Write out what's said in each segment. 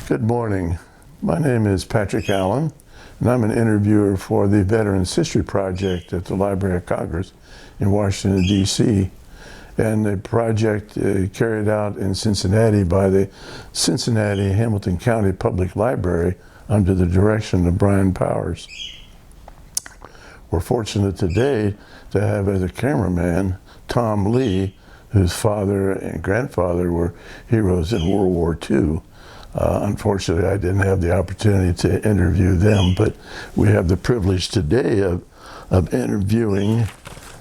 Good morning. My name is Patrick Allen, and I'm an interviewer for the Veterans History Project at the Library of Congress in Washington, D.C. And the project carried out in Cincinnati by the Cincinnati Hamilton County Public Library under the direction of Brian Powers. We're fortunate today to have as a cameraman Tom Lee, whose father and grandfather were heroes in World War II. Unfortunately, I didn't have the opportunity to interview them, but we have the privilege today of interviewing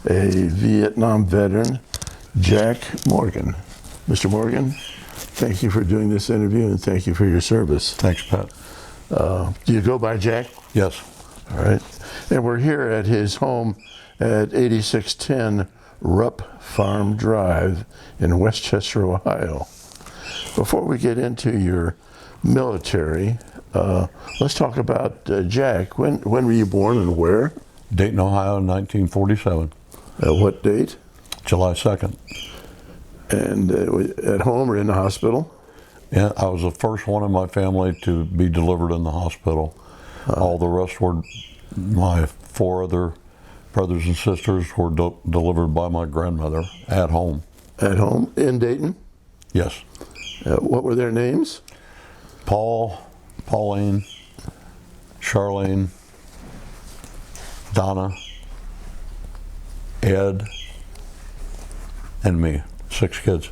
a Vietnam veteran, Jack Morgan. Mr. Morgan, thank you for doing this interview and thank you for your service. Thanks, Pat. Do you go by Jack? Yes. All right. And we're here at his home at 8610 Rupp Farm Drive in Westchester, Ohio. Before we get into your military, let's talk about Jack. When were you born and where? Dayton, Ohio, 1947. What date? July 2nd. And at home or in the hospital? Yeah, I was the first one in my family to be delivered in the hospital. All the rest were, my four other brothers and sisters were delivered by my grandmother at home. At home in Dayton? Yes. What were their names? Paul, Pauline, Charlene, Donna, Ed, and me. 6 kids.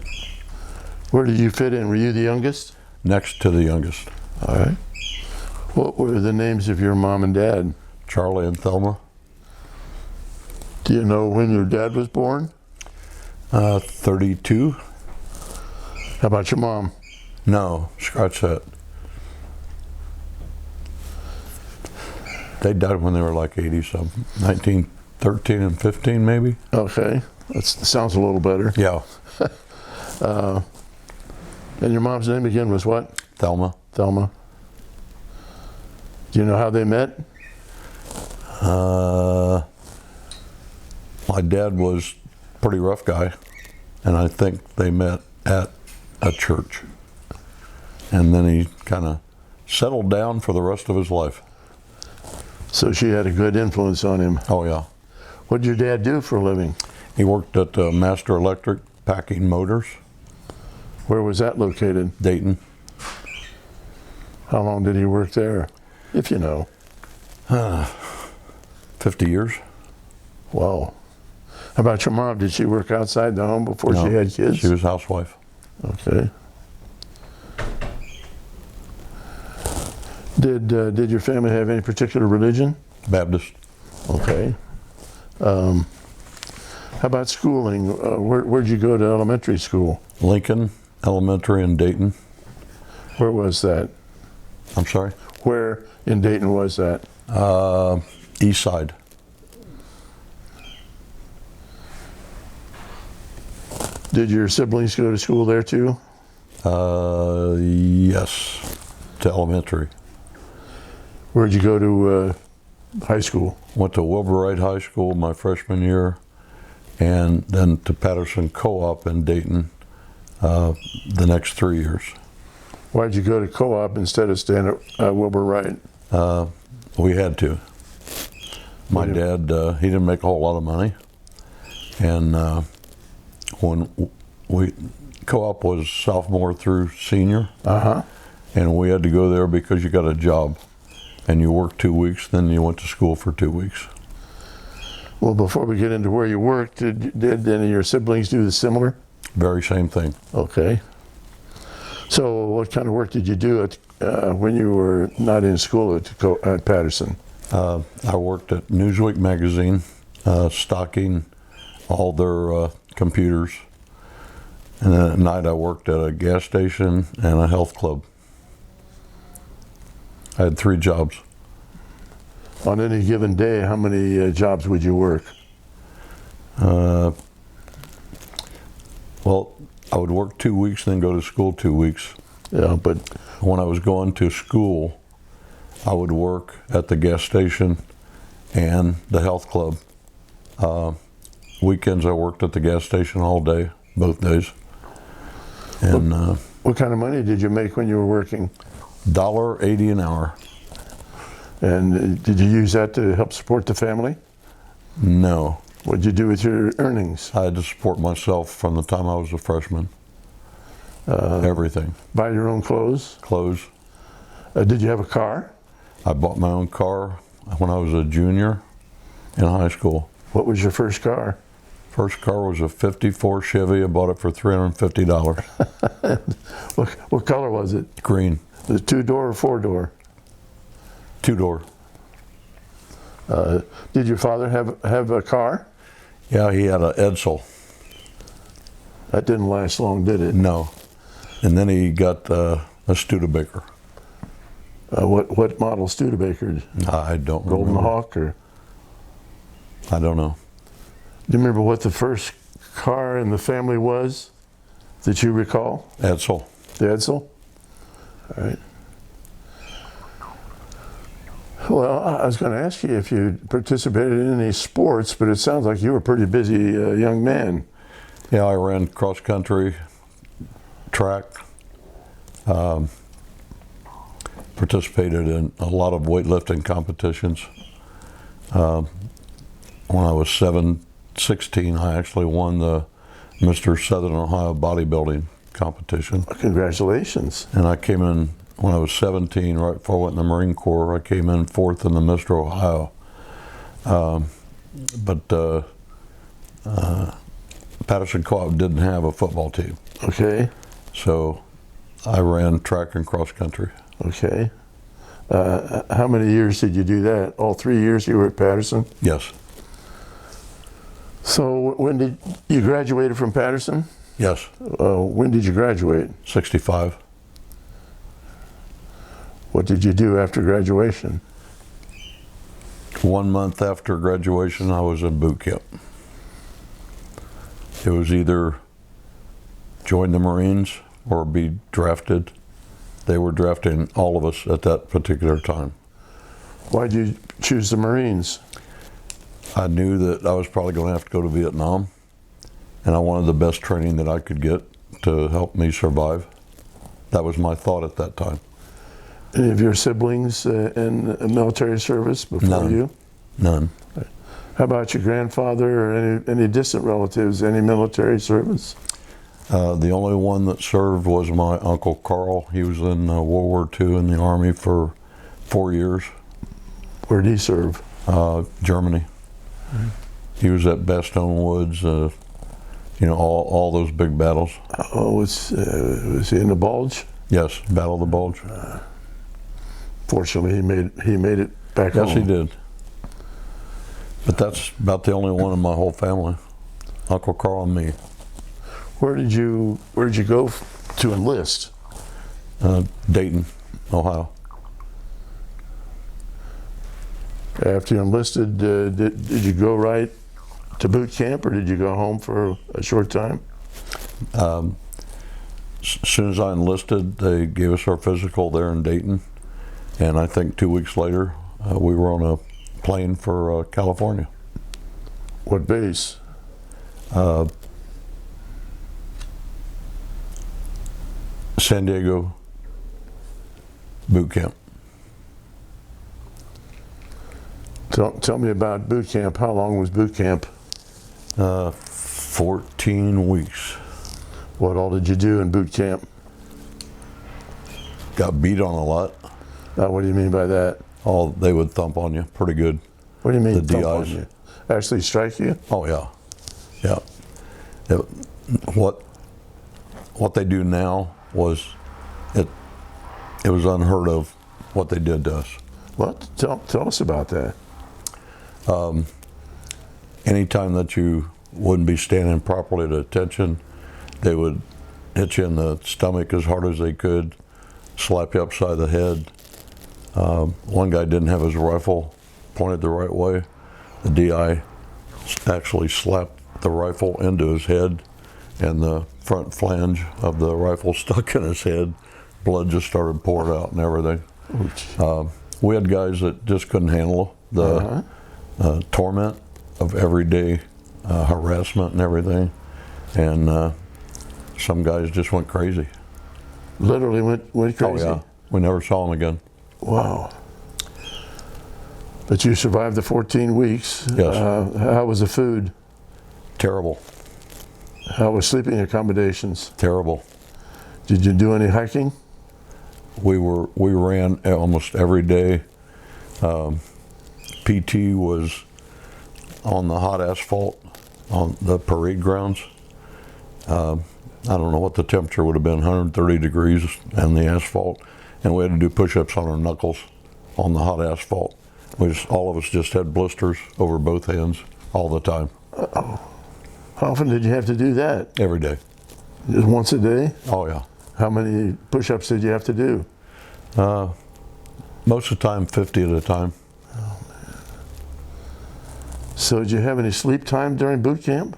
Where did you fit in? Were you the youngest? Next to the youngest. All right. What were the names of your mom and dad? Charlie and Thelma. Do you know when your dad was born? 32. How about your mom? No, scratch that. They died when they were like 80-something. 1913 and 15, maybe? Okay. That sounds a little better. Yeah. And your mom's name again was what? Thelma. Thelma. Do you know how they met? My dad was a pretty rough guy, and I think they met at a church. And then he kind of settled down for the rest of his life. So she had a good influence on him. Oh, yeah. What did your dad do for a living? He worked at Master Electric packing motors. Where was that located? Dayton. How long did he work there, if you know? 50 years. Wow. How about your mom? Did she work outside the home before No, she had kids? She was a housewife. Okay. Did your family have any particular religion? Baptist. Okay. How about schooling? Where'd you go to elementary school? Lincoln Elementary in Dayton. Where was that? I'm sorry? Where in Dayton was that? East side. Did your siblings go to school there too? Yes, to elementary. Where'd you go to high school? Went to Wilbur Wright High School my freshman year, and then to Patterson Co-op in Dayton the next 3 years. Why'd you go to co-op instead of staying at Wilbur Wright? We had to. My dad, he didn't make a whole lot of money, and when co-op was sophomore through senior, and we had to go there because you got a job, and you worked 2 weeks, then you went to school for 2 weeks. Well, before we get into where you worked, did any of your siblings do the similar? Very same thing. Okay. So what kind of work did you do when you were not in school at Patterson? I worked at Newsweek magazine, stocking all their computers. And then at night I worked at a gas station and a health club. I had 3 jobs. On any given day, how many jobs would you work? Well, I would work 2 weeks, then go to school 2 weeks. Yeah, but when I was going to school, I would work at the gas station and the health club. Weekends I worked at the gas station all day, both days. And what kind of money did you make when you were working? $1.80 an hour. And did you use that to help support the family? No. What did you do with your earnings? I had to support myself from the time I was a freshman. Everything. Buy your own clothes? Clothes. Did you have a car? I bought my own car when I was a junior in high school. What was your first car? First car was a 54 Chevy. I bought it for $350. What color was it? Green. Was it 2-door or 4-door? 2-door. Did your father have a car? Yeah, he had an Edsel. That didn't last long, did it? No. And then he got a Studebaker. What model Studebaker? I don't Golden remember. Hawk or? I don't know. Do you remember what the first car in the family was that you recall? Edsel. The Edsel? All right. Well, I was going to ask you if you participated in any sports, but it sounds like you were a pretty busy young man. Yeah, I ran cross country, track, participated in a lot of weightlifting competitions. When I was 16, I actually won the Mr. Southern Ohio bodybuilding competition. Congratulations. And I came in, when I was 17, right before I went in the Marine Corps, I came in 4th in the Mr. Ohio. But Patterson Co-op didn't have a football team. Okay. So I ran track and cross country. Okay. How many years did you do that? All 3 years you were at Patterson? Yes. So when did you graduated from Patterson? Yes. When did you graduate? 65. What did you do after graduation? 1 month after graduation, I was in boot camp. It was either join the Marines or be drafted. They were drafting all of us at that particular time. Why did you choose the Marines? I knew that I was probably going to have to go to Vietnam, and I wanted the best training that I could get to help me survive. That was my thought at that time. Any of your siblings in military service before None. you? None. How about your grandfather or any distant relatives, any military service? The only one that served was my Uncle Carl. He was in World War II in the Army for 4 years. Where did he serve? Germany. Mm-hmm. He was at Bastogne Woods, all those big battles. Oh, was he in the Bulge? Yes, Battle of the Bulge. Fortunately, he made it back home. Yes, he did. But that's about the only one in my whole family. Uncle Carl and me. Where did you go to enlist? Dayton, Ohio. After you enlisted, did you go right to boot camp, or did you go home for a short time? As soon as I enlisted, they gave us our physical there in Dayton, and I think 2 weeks later, we were on a plane for California. What base? San Diego boot camp. Tell me about boot camp. How long was boot camp? 14 weeks. What all did you do in boot camp? Got beat on a lot. What do you mean by that? Oh, they would thump on you pretty good. What do you mean The thump on DIs. you? Actually strike you? Oh yeah, yeah. What they do now was it was unheard of what they did to us. What? Tell us about that. Anytime that you wouldn't be standing properly at attention, they would hit you in the stomach as hard as they could, slap you upside the head. One guy didn't have his rifle pointed the right way. The DI actually slapped the rifle into his head, and the front flange of the rifle stuck in his head. Blood just started pouring out and everything. We had guys that just couldn't handle the torment of everyday harassment and everything, and some guys just went crazy. Literally went crazy? Oh We never saw him again. Wow. But you survived the 14 weeks. Yes. How was the food? Terrible. How was sleeping accommodations? Terrible. Did you do any hiking? We ran almost every day. PT was on the hot asphalt on the parade grounds. I don't know what the temperature would have been, 130 degrees and the asphalt. And we had to do push-ups on our knuckles on the hot asphalt. All of us just had blisters over both hands all the time. Uh-oh. How often did you have to do that? Every day. Just once a day? Oh yeah. How many push-ups did you have to do? Most of the time, 50 at a time. Oh, man. So did you have any sleep time during boot camp?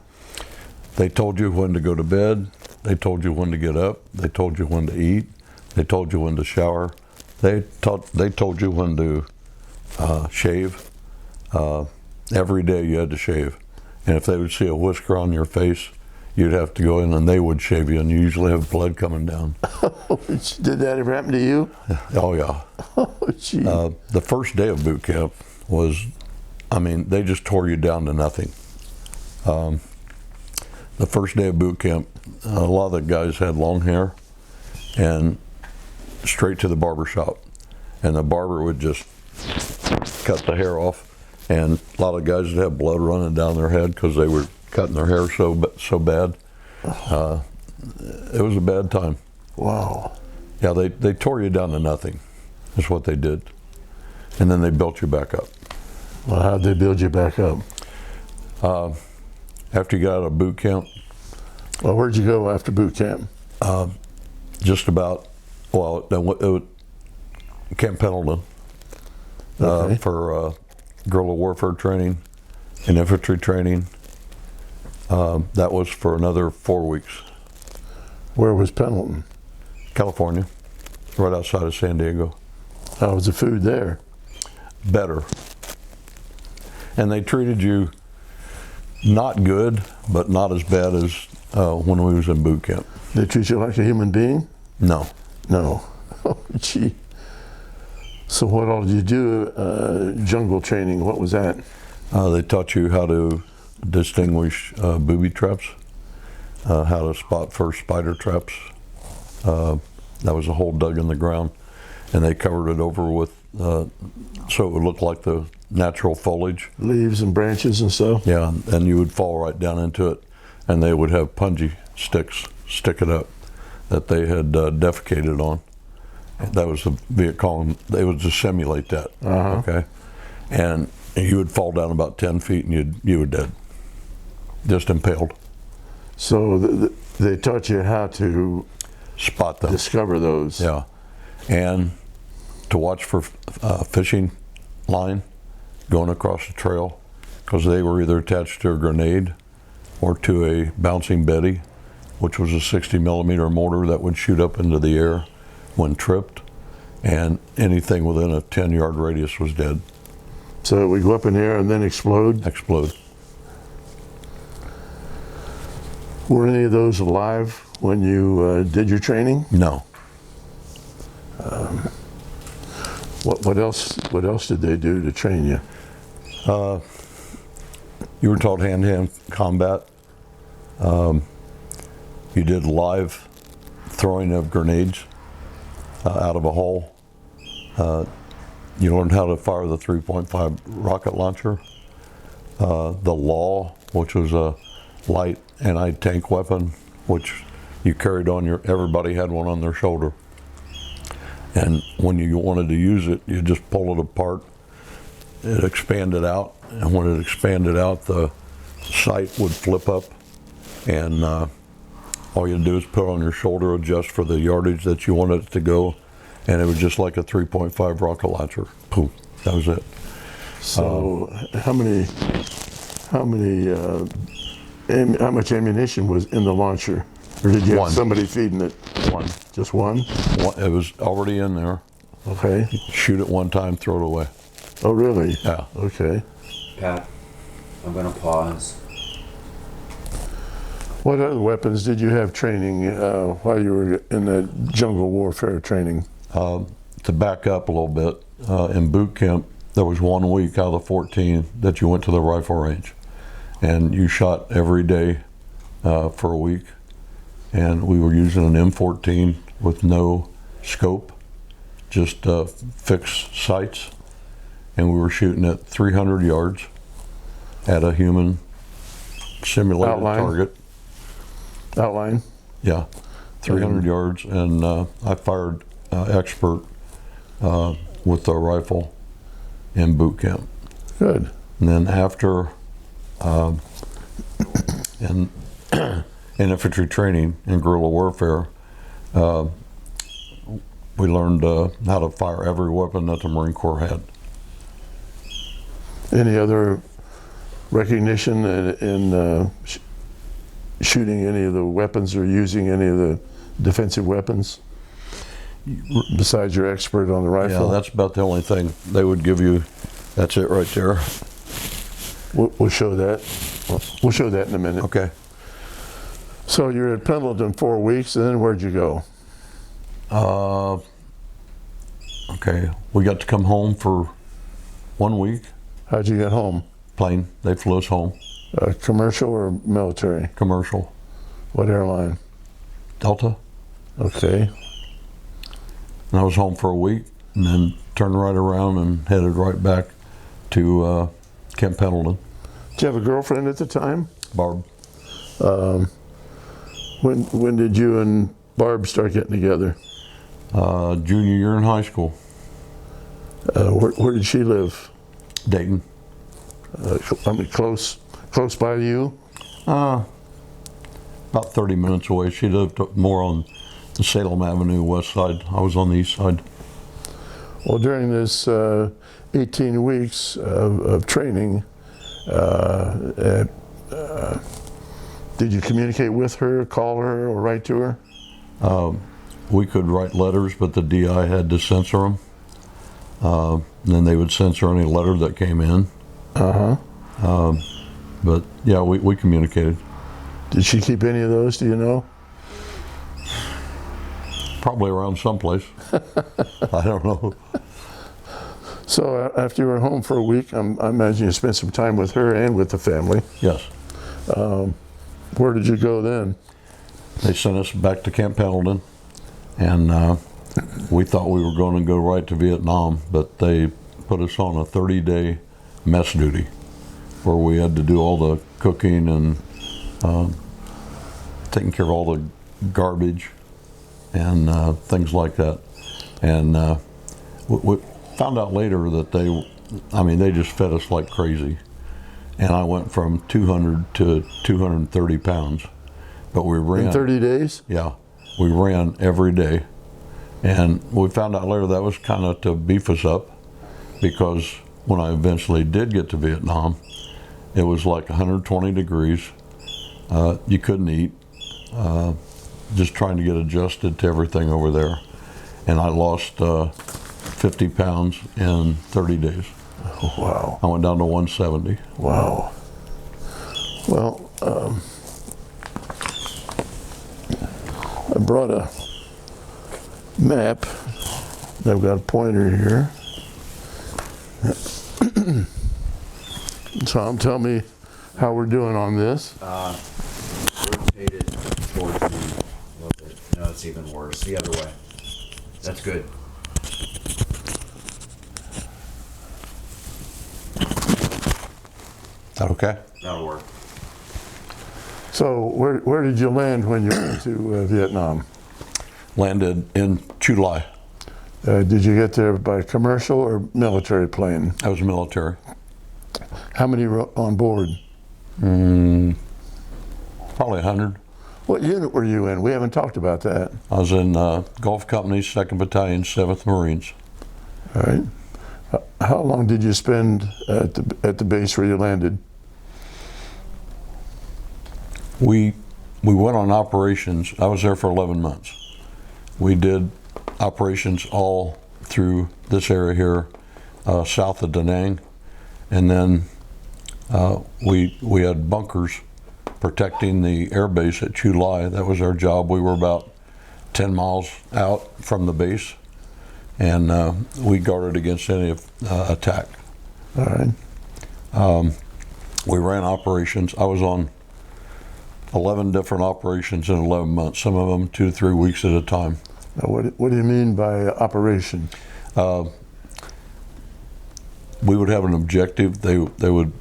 They told you when to go to bed. They told you when to get up. They told you when to eat. They told you when to shower. They told you when to shave. Every day you had to shave. And if they would see a whisker on your face, you'd have to go in and they would shave you, and you usually have blood coming down. Did that ever happen to you? Oh yeah. Oh, gee. The first day of boot camp was, I mean, they just tore you down to nothing. The first day of boot camp, a lot of the guys had long hair and straight to the barber shop. And the barber would just cut the hair off. And a lot of guys would have blood running down their head because they were cutting their hair so bad. It was a bad time. Wow. Yeah, they tore you down to nothing. That's what they did. And then they built you back up. Well, how'd they build you back up? After you got out of boot camp, Well, where'd you go after boot camp? just about, well, it was Camp Pendleton Okay. for guerrilla warfare training and infantry training. That was for another 4 weeks. Where was Pendleton? California, right outside of San Diego. How was the food there? Better. And they treated you not good, but not as bad as when we was in boot camp. They treat you like a human being? No. No. Oh, gee. So what all did you do? Jungle training, what was that? They taught you how to distinguish booby traps, how to spot first spider traps. That was a hole dug in the ground, and they covered it over with, so it would look like the natural foliage. Leaves and branches and stuff? Yeah, and you would fall right down into it, and they would have punji sticks sticking up that they had defecated on. That was the Viet Cong. They would just simulate that. Uh-huh. Okay, and you would fall down about 10 feet, and you were dead, just impaled. So they taught you how to Spot them. discover those. Yeah, and to watch for fishing line going across the trail, because they were either attached to a grenade or to a bouncing Betty, which was a 60 millimeter mortar that would shoot up into the air when tripped, and anything within a 10-yard radius was dead. So it would go up in the air and then explode? Explode. Were any of those alive when you did your training? No. What else did they do to train you? You were taught hand-to-hand combat. You did live throwing of grenades out of a hole. You learned how to fire the 3.5 rocket launcher. The Law, which was a light anti-tank weapon, which you carried on everybody had one on their shoulder. And when you wanted to use it, you just pull it apart. It expanded out, and when it expanded out, the sight would flip up, and all you do is put it on your shoulder, adjust for the yardage that you wanted it to go, and it was just like a 3.5 rocket launcher. Boom, that was it. So how much ammunition was in the launcher? Or did you One. have somebody feeding it? One. Just one? It was already in there. Okay. Shoot it one time, throw it away. Oh, really? Yeah. Okay. Pat, I'm gonna pause. What other weapons did you have training while you were in the jungle warfare training? to back up a little bit, in boot camp, there was 1 week out of the 14 that you went to the rifle range, and you shot every day for a week. And we were using an M14 with no scope, just fixed sights, and we were shooting at 300 yards at a human simulated target. Outline? Yeah, 300 yards, and I fired expert with the rifle in boot camp. Good. And then after in infantry training in guerrilla warfare, we learned how to fire every weapon that the Marine Corps had. Any other recognition in shooting any of the weapons or using any of the defensive weapons besides your expert on the rifle? Yeah, that's about the only thing they would give you. That's it right there. We'll show that. We'll show that in a minute. Okay. So you're at Pendleton 4 weeks, and then where'd you go? Okay, we got to come home for 1 week. How'd you get home? Plane, they flew us home. Commercial or military? Commercial. What airline? Delta. Okay. And I was home for a week, and then turned right around and headed right back to Camp Pendleton. Did you have a girlfriend at the time? Barb. When did you and Barb start getting together? Junior year in high school. Where did she live? Dayton. I mean, close by to you? About 30 minutes away. She lived more on the Salem Avenue west side. I was on the east side. Well, during this 18 weeks of training, did you communicate with her, call her, or write to her? We could write letters, but the DI had to censor them. Then they would censor any letter that came in. But yeah, we communicated. Did she keep any of those, do you know? Probably around someplace. I don't know. So after you were home for a week, I imagine you spent some time with her and with the family. Yes. Where did you go then? They sent us back to Camp Pendleton, and we thought we were going to go right to Vietnam, but they put us on a 30-day mess duty where we had to do all the cooking and taking care of all the garbage and things like that. And we found out later that they just fed us like crazy. And I went from 200 to 230 pounds. But we ran. In 30 days? Yeah, we ran every day. And we found out later that was kind of to beef us up, because when I eventually did get to Vietnam, it was like 120 degrees. You couldn't eat, just trying to get adjusted to everything over there. And I lost 50 pounds in 30 days. Oh, wow. I went down to 170. Wow. Well, I brought a map. I've got a pointer here. Tom, tell me how we're doing on this. Rotated towards me a little bit. No, it's even worse. The other way. That's good. Is that okay? That'll work. So where did you land when you went to Vietnam? Landed in Chu Lai. Did you get there by commercial or military plane? I was military. How many were on board? Probably 100. What unit were you in? We haven't talked about that. I was in Gulf Company, 2nd Battalion, 7th Marines. All right. How long did you spend at the base where you landed? We went on operations. I was there for 11 months. We did operations all through this area here, south of Da Nang, and then we had bunkers protecting the air base at Chu Lai. That was our job. We were about 10 miles out from the base, and we guarded against any attack. All right. We ran operations. I was on 11 different operations in 11 months, some of them 2 to 3 weeks at a time. Now, what do you mean by operation? We would have an objective. They would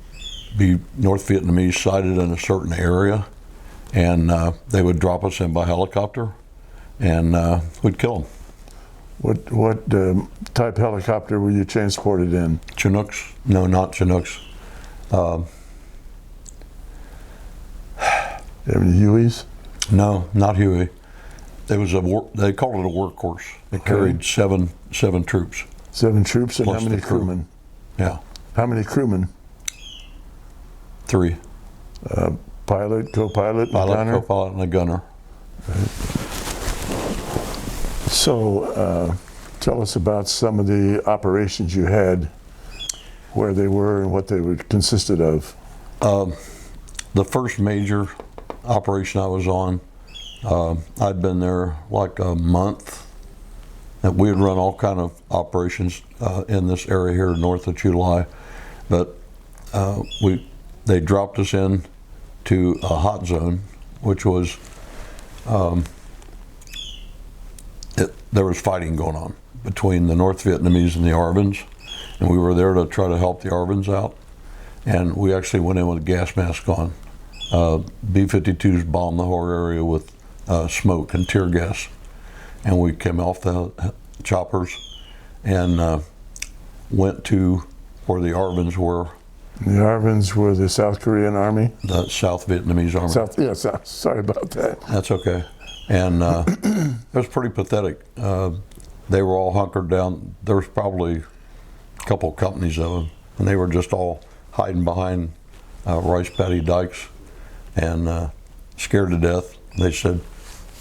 be North Vietnamese sighted in a certain area, and they would drop us in by helicopter, and we'd kill them. What type helicopter were you transported in? Chinooks? No, not Chinooks. Do you have any Hueys? No, not Huey. It was they called it a workhorse. It carried seven troops. 7 troops, and Plus how many the crew. crewmen? Yeah, How many crewmen? 3. Pilot, co-pilot, and Pilot, gunner? co-pilot, and a gunner. So, tell us about some of the operations you had, where they were and what they would consisted of. The first major operation I was on, I'd been there like a month, and we would run all kind of operations in this area here north of July, but they dropped us in to a hot zone, which was there was fighting going on between the North Vietnamese and the ARVNs, and we were there to try to help the ARVNs out, and we actually went in with a gas mask on. B-52s bombed the whole area with smoke and tear gas, and we came off the choppers and went to where the ARVNs were. The ARVNs were the South Korean Army? The South Vietnamese Army. Sorry about that. That's okay. And it was pretty pathetic. They were all hunkered down. There was probably a couple companies of them, and they were just all hiding behind rice paddy dikes and scared to death. They said,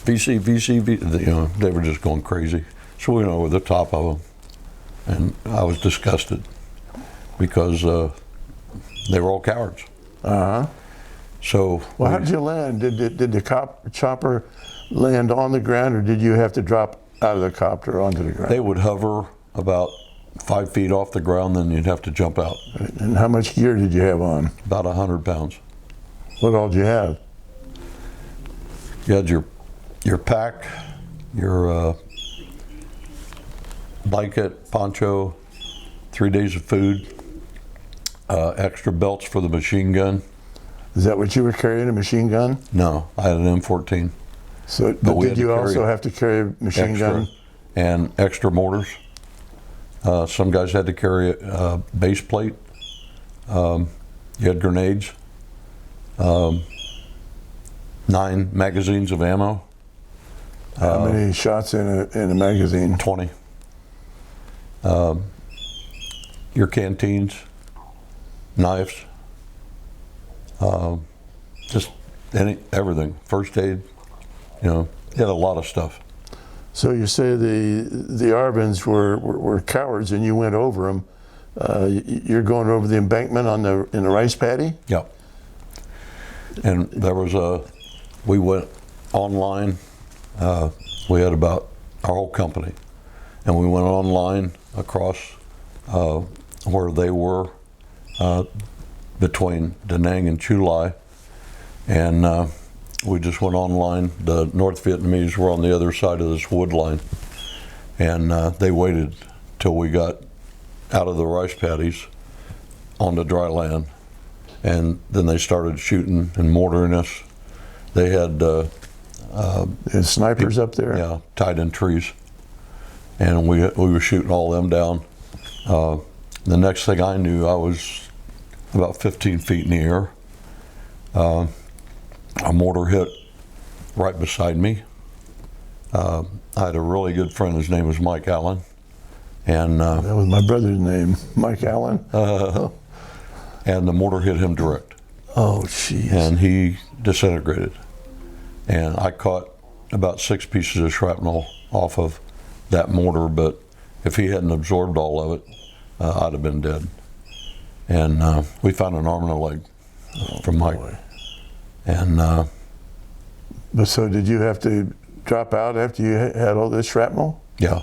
VC, VC, VC. You know, they were just going crazy. So we went over the top of them, and I was disgusted because they were all cowards. Uh-huh. So Well, how did you land? Did the chopper land on the ground, or did you have to drop out of the copter onto the ground? they would hover about 5 feet off the ground, then you'd have to jump out. And how much gear did you have on? About 100 pounds. What all did you have? You had your pack, your blanket, poncho, 3 days of food, extra belts for the machine gun. Is that what you were carrying, a machine gun? No, I had an M14. So, But we did had to you carry also have to carry a machine Extra gun? and extra mortars. Some guys had to carry a base plate. You had grenades, 9 magazines of ammo, How many shots in a magazine? 20. Your canteens, knives, just everything. First aid, you know, you had a lot of stuff. So you say the ARVNs were cowards, and you went over them. You're going over the embankment in the rice paddy? Yeah. And there was we went online. We had about our whole company, and we went online across where they were between Da Nang and Chu Lai, and we just went online. The North Vietnamese were on the other side of this wood line, and they waited till we got out of the rice paddies onto dry land, and then they started shooting and mortaring us. They had There's snipers up there? yeah, tied in trees, and we were shooting all them down. The next thing I knew, I was about 15 feet in the air. A mortar hit right beside me. I had a really good friend. His name was Mike Allen, and That was my brother's name, Mike Allen. and the mortar hit him direct, Oh, jeez. and he disintegrated. And I caught about 6 pieces of shrapnel off of that mortar, but if he hadn't absorbed all of it, I'd have been dead. And we found an arm and a leg from Mike. Boy. And But so did you have to drop out after you had all this shrapnel? yeah,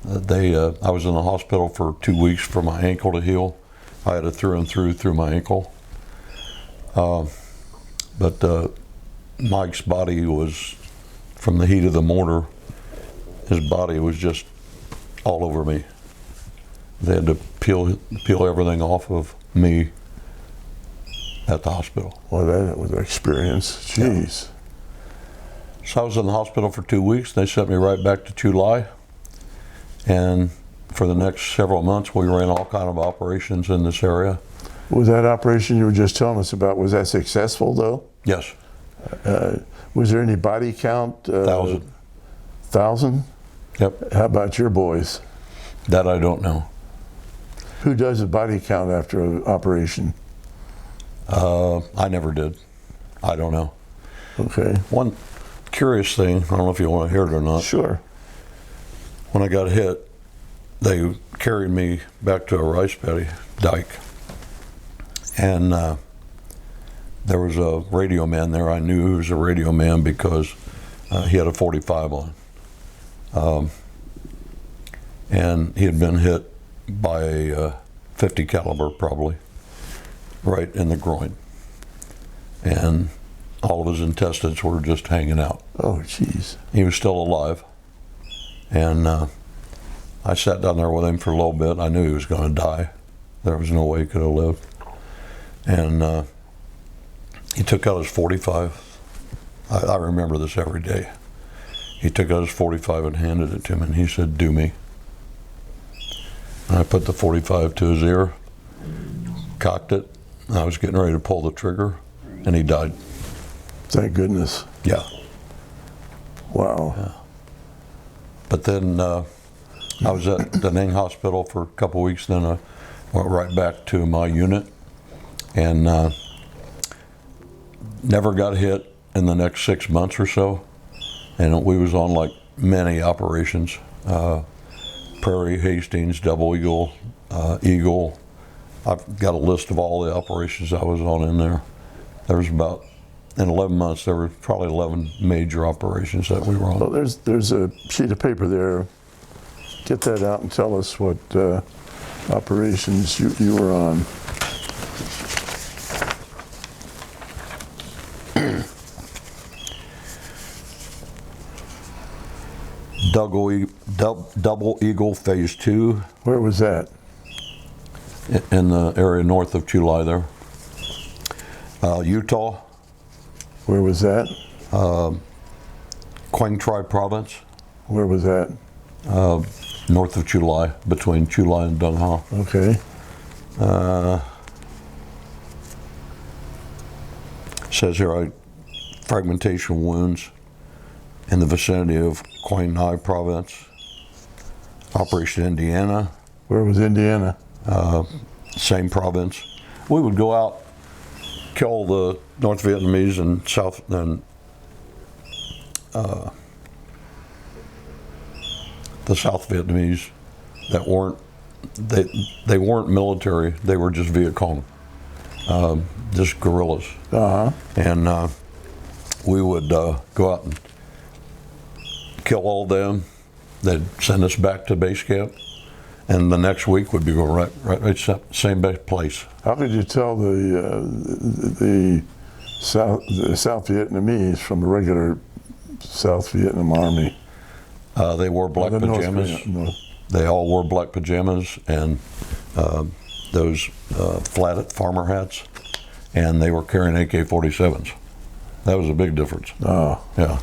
I was in the hospital for 2 weeks for my ankle to heal. I had a through and through my ankle. But Mike's body was, from the heat of the mortar, his body was just all over me. They had to peel everything off of me at the hospital. Well, that was an experience. Jeez. So I was in the hospital for 2 weeks. They sent me right back to July. And for the next several months, we ran all kind of operations in this area. Was that operation you were just telling us about, was that successful though? Yes. Was there any body count? 1,000. 1,000? Yep. How about your boys? That I don't know. Who does a body count after an operation? I never did. I don't know. Okay. One curious thing, I don't know if you want to hear it or not. Sure. When I got hit, they carried me back to a rice paddy dike. And there was a radio man there. I knew he was a radio man because he had a 45 on. And he had been hit by a 50 caliber probably, right in the groin. And all of his intestines were just hanging out. Oh, jeez. He was still alive. And I sat down there with him for a little bit. I knew he was going to die. There was no way he could have lived. And he took out his 45. I remember this every day. He took out his 45 and handed it to me, and he said, "Do me." And I put the 45 to his ear, cocked it, and I was getting ready to pull the trigger, and he died. Thank goodness. Yeah. Wow. Yeah. But then I was at the Ning Hospital for a couple of weeks, then I went right back to my unit, and never got hit in the next 6 months or so. And we was on like many operations, Prairie, Hastings, Double Eagle, Eagle. I've got a list of all the operations I was on in there. There was about, in 11 months, there were probably 11 major operations that we were on. Well, there's a sheet of paper there. Get that out and tell us what operations you were on. Double Eagle Phase 2 Where was that? in the area north of July there. Utah, Where was that? Quang Tri Province, Where was that? north of July, between July and Dong Ha. Okay. Says here, fragmentation wounds in the vicinity of Quang Nai Province. Operation Indiana, Where was Indiana? same province. We would go out, kill the North Vietnamese and the South Vietnamese that weren't, they weren't military, they were just Viet Cong, just guerrillas. Uh-huh. And we would go out and kill all them. They'd send us back to base camp, and the next week would be going right same place. How could you tell the South Vietnamese from the regular South Vietnam Army? They wore black The North pajamas. Vietnam, no. They all wore black pajamas and those flat farmer hats, and they were carrying AK-47s. That was a big difference. Oh. Yeah.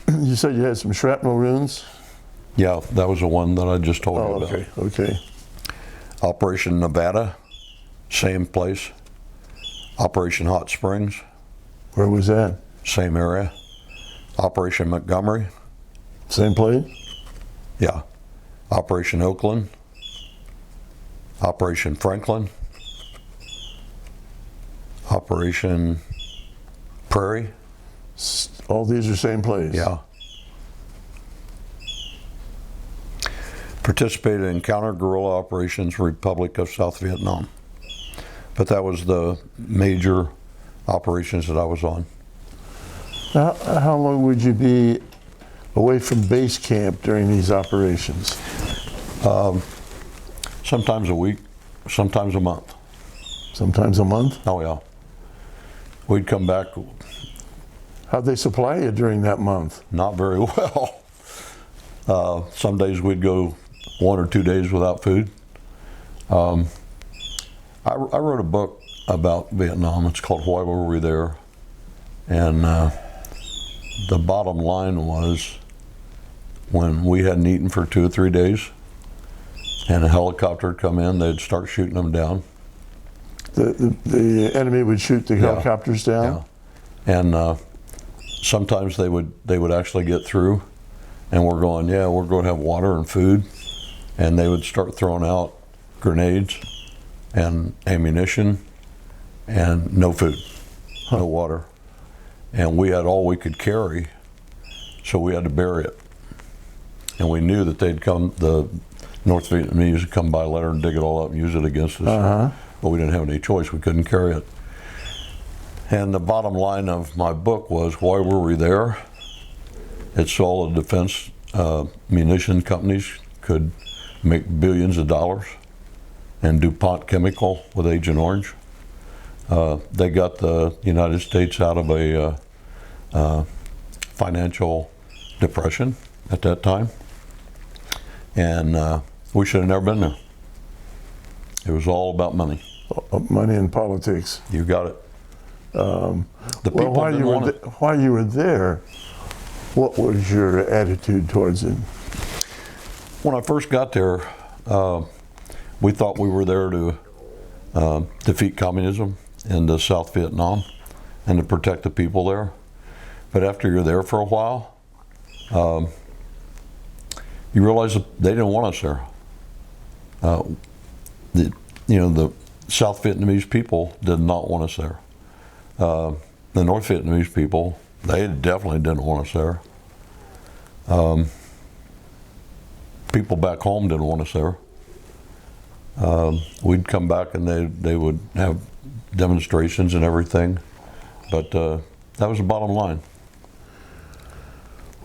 You said you had some shrapnel wounds? Yeah, that was the one that I just told you Oh, about. okay, okay. Operation Nevada, same place. Operation Hot Springs, Where was that? same area. Operation Montgomery, Same place? yeah. Operation Oakland, Operation Franklin, Operation Prairie, All these are same place? yeah. Participated in counter-guerrilla operations, Republic of South Vietnam. But that was the major operations that I was on. How long would you be away from base camp during these operations? Sometimes a week, sometimes a month. Sometimes a month? Oh yeah. We'd come back How'd they supply you during that month? not very well. Some days we'd go 1 or 2 days without food. I wrote a book about Vietnam. It's called Why Were We There? And the bottom line was, when we hadn't eaten for 2 or 3 days and a helicopter would come in, they'd start shooting them down. The enemy would shoot the helicopters down? Yeah. And sometimes they would actually get through, and we're going, yeah, we're going to have water and food. And they would start throwing out grenades and ammunition and no food, no water. And we had all we could carry, so we had to bury it. And we knew that they'd come, the North Vietnamese would come by later and dig it all up and use it against us. But we didn't have any choice, we couldn't carry it. And the bottom line of my book was, why were we there? It's so the defense munition companies could make billions of dollars, and DuPont Chemical with Agent Orange. They got the United States out of a financial depression at that time, and we should have never been there. It was all about money. Money and politics. You got it. The Well, people didn't want it. while you were there, what was your attitude towards it? When I first got there, we thought we were there to defeat communism in South Vietnam and to protect the people there. But after you're there for a while, you realize that they didn't want us there. The South Vietnamese people did not want us there. The North Vietnamese people, they definitely didn't want us there. People back home didn't want us there. We'd come back and they would have demonstrations and everything, but that was the bottom line.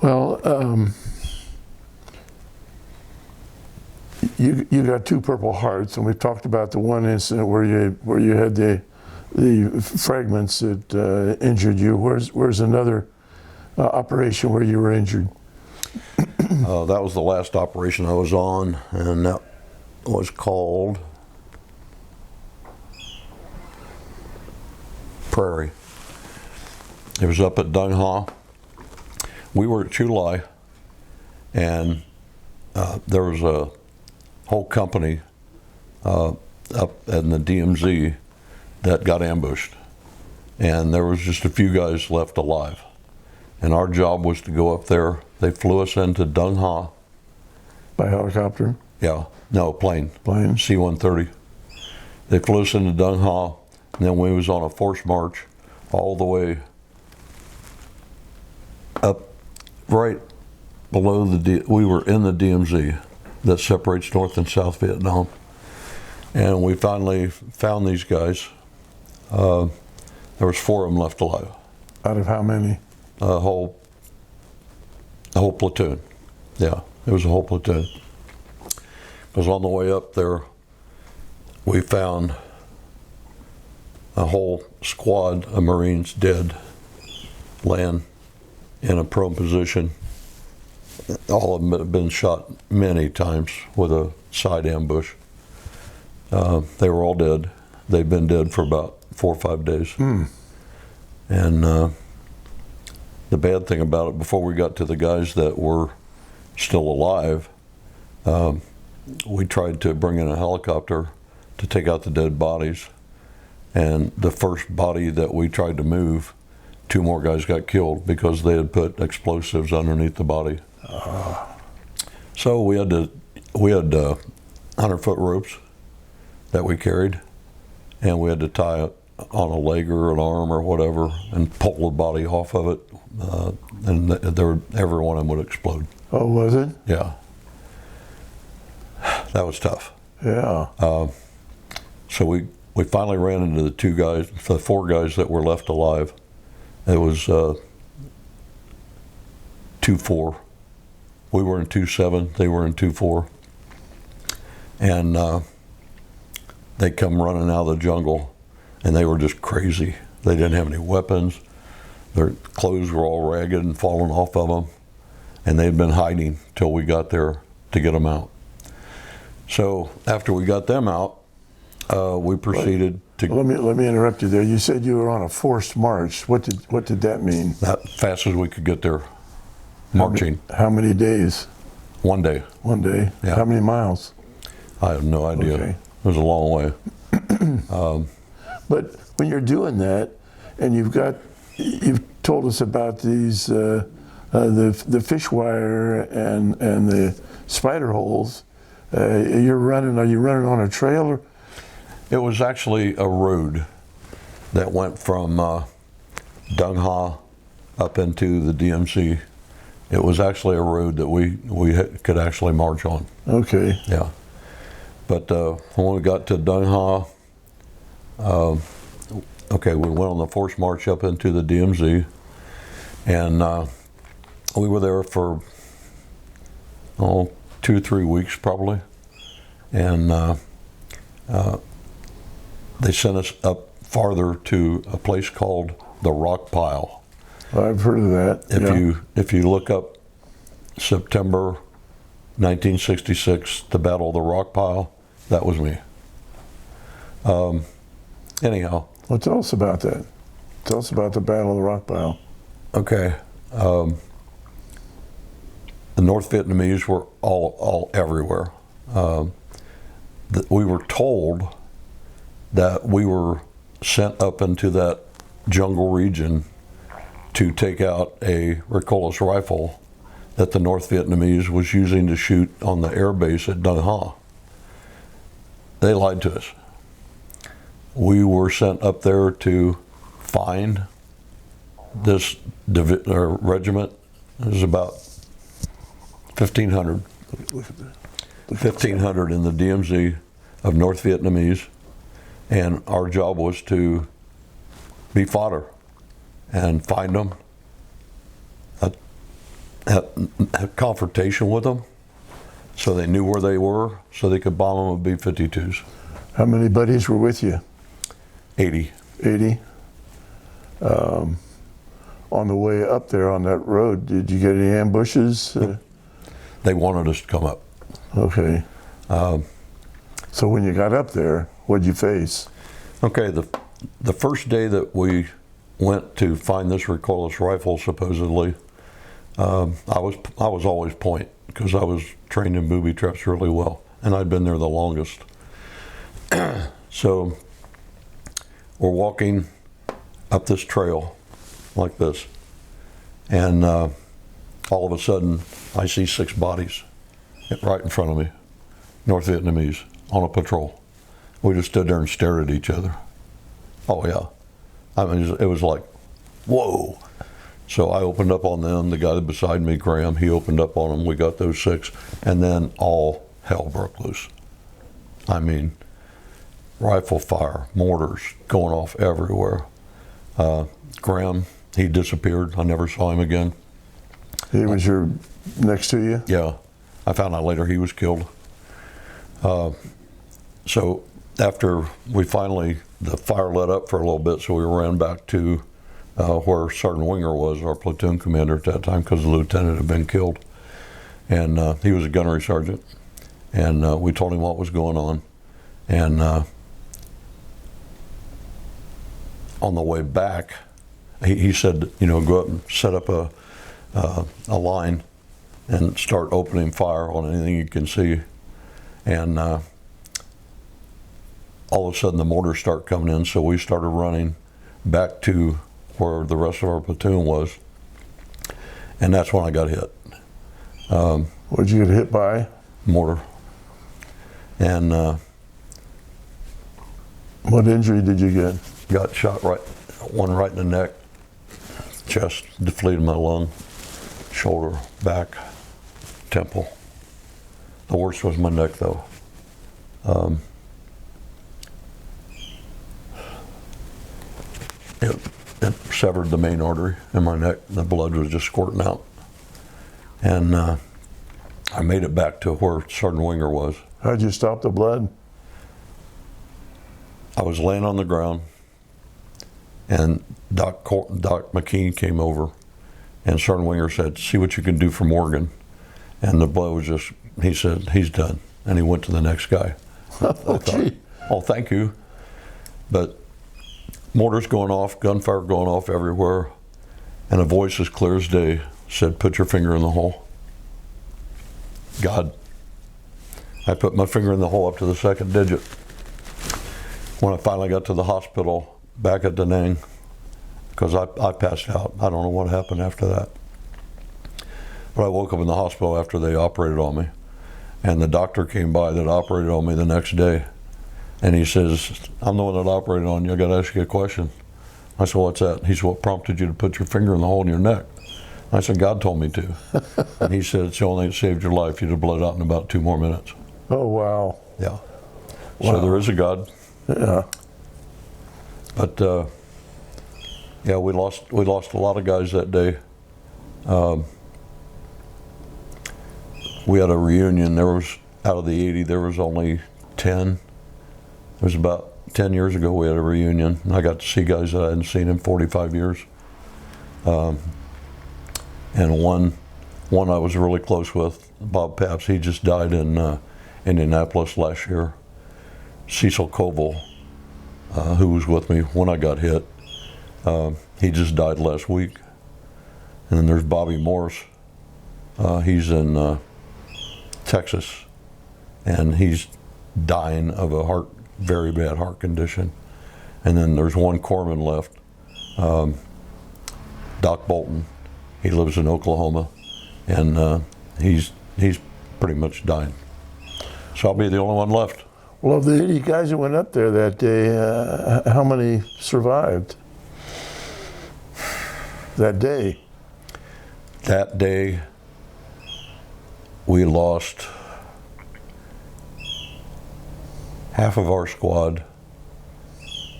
Well, you got 2 Purple Hearts, and we've talked about the one incident where you had the fragments that injured you. Where's another operation where you were injured? That was the last operation I was on, and that was called Prairie. It was up at Dung Ha. We were at Chu Lai, and there was a whole company up in the DMZ that got ambushed, and there was just a few guys left alive. And our job was to go up there. They flew us into Dung Ha. By helicopter? Yeah, no, plane. Plane? C-130. They flew us into Dung Ha, and then we was on a forced march all the way up right below we were in the DMZ that separates North and South Vietnam. And we finally found these guys. There was 4 of them left alive. Out of how many? A whole platoon. Yeah, it was a whole platoon. Because on the way up there, we found a whole squad of Marines dead, laying in a prone position. All of them had been shot many times with a side ambush. They were all dead. They'd been dead for about 4 or 5 days. And the bad thing about it, before we got to the guys that were still alive, we tried to bring in a helicopter to take out the dead bodies. And the first body that we tried to move, 2 more guys got killed because they had put explosives underneath the body. So we had 100-foot ropes that we carried, and we had to tie it on a leg or an arm or whatever and pull the body off of it, and every one of them would explode. Oh, was it? Yeah. That was tough. Yeah. So we finally ran into the 4 guys that were left alive. It was 2-4 We were in 2-7, they were in 2-4. And they come running out of the jungle, and they were just crazy. They didn't have any weapons. Their clothes were all ragged and falling off of them, and they'd been hiding till we got there to get them out. So after we got them out, we proceeded to... Let me interrupt you there. You said you were on a forced march. What did that mean? That fast as we could get there, marching. How many days? 1 day. 1 day? Yeah. How many miles? I have no idea. Okay. It was a long way. But when you're doing that, and you've told us about these the fish wire and the spider holes. Are you running on a trail? Or? It was actually a road that went from Dung Ha up into the DMC. It was actually a road that we could actually march on. Okay. Yeah. But when we got to Dung Ha, okay, we went on the forced march up into the DMZ, and we were there for 2-3 weeks probably, and they sent us up farther to a place called the Rock Pile. I've heard of that. If you look up September 1966, the Battle of the Rock Pile, that was me. Anyhow. Well, tell us about that. Tell us about the Battle of the Rock Pile. Okay. The North Vietnamese were all everywhere. We were told that we were sent up into that jungle region to take out a Recoilless rifle that the North Vietnamese was using to shoot on the air base at Dung Ha. They lied to us. We were sent up there to find this regiment. It was about 1,500. 1,500 in the DMZ of North Vietnamese, and our job was to be fodder and find them, have confrontation with them, so they knew where they were, so they could bomb them with B-52s. How many buddies were with you? 80. 80. On the way up there on that road, did you get any ambushes? They wanted us to come up. Okay. So when you got up there, what'd you face? Okay, the first day that we went to find this recoilless rifle, supposedly, I was always point, because I was trained in booby traps really well, and I'd been there the longest. So we're walking up this trail like this, and all of a sudden I see 6 bodies right in front of me, North Vietnamese, on a patrol. We just stood there and stared at each other. Oh yeah, I mean, it was like, whoa. So I opened up on them, the guy beside me, Graham, he opened up on them, we got those 6, and then all hell broke loose. I mean, rifle fire, mortars going off everywhere. Graham, he disappeared. I never saw him again. He was next to you? Yeah. I found out later he was killed. So after the fire let up for a little bit, so we ran back to where Sergeant Winger was, our platoon commander at that time, because the lieutenant had been killed. And he was a gunnery sergeant. And we told him what was going on. And on the way back, he said, go up and set up a line and start opening fire on anything you can see. And all of a sudden the mortars start coming in, so we started running back to where the rest of our platoon was, and that's when I got hit. What'd you get hit by? Mortar. And what injury did you get? Got shot one right in the neck, chest, deflated my lung, shoulder, back, temple. The worst was my neck, though. It severed the main artery in my neck. The blood was just squirting out. And I made it back to where Sergeant Winger was. How'd you stop the blood? I was laying on the ground, and Doc McKean came over, and Sergeant Winger said, "See what you can do for Morgan." And the blood was just, he said, "He's done." And he went to the next guy. Oh, gee. "Oh, thank you." But mortars going off, gunfire going off everywhere, and a voice as clear as day said, "Put your finger in the hole." God. I put my finger in the hole up to the second digit. When I finally got to the hospital back at Da Nang, because I passed out. I don't know what happened after that. But I woke up in the hospital after they operated on me. And the doctor came by that operated on me the next day. And he says, "I'm the one that operated on you. I got to ask you a question." I said, "What's that?" He said, "What prompted you to put your finger in the hole in your neck?" I said, "God told me to." And he said, "It's the only thing that saved your life. You'd have bled out in about 2 more minutes." Oh, wow. Yeah. Wow. So there is a God. Yeah. But yeah, we lost a lot of guys that day. We had a reunion. There was, out of the 80, there was only 10. It was about 10 years ago we had a reunion. And I got to see guys that I hadn't seen in 45 years. And one I was really close with, Bob Papps. He just died in Indianapolis last year. Cecil Koval, who was with me when I got hit, he just died last week. And then there's Bobby Morse. He's in Texas, and he's dying of a very bad heart condition. And then there's one corpsman left, Doc Bolton. He lives in Oklahoma, and he's pretty much dying. So I'll be the only one left. Well, of the 80 guys that went up there that day, how many survived that day? That day, we lost half of our squad,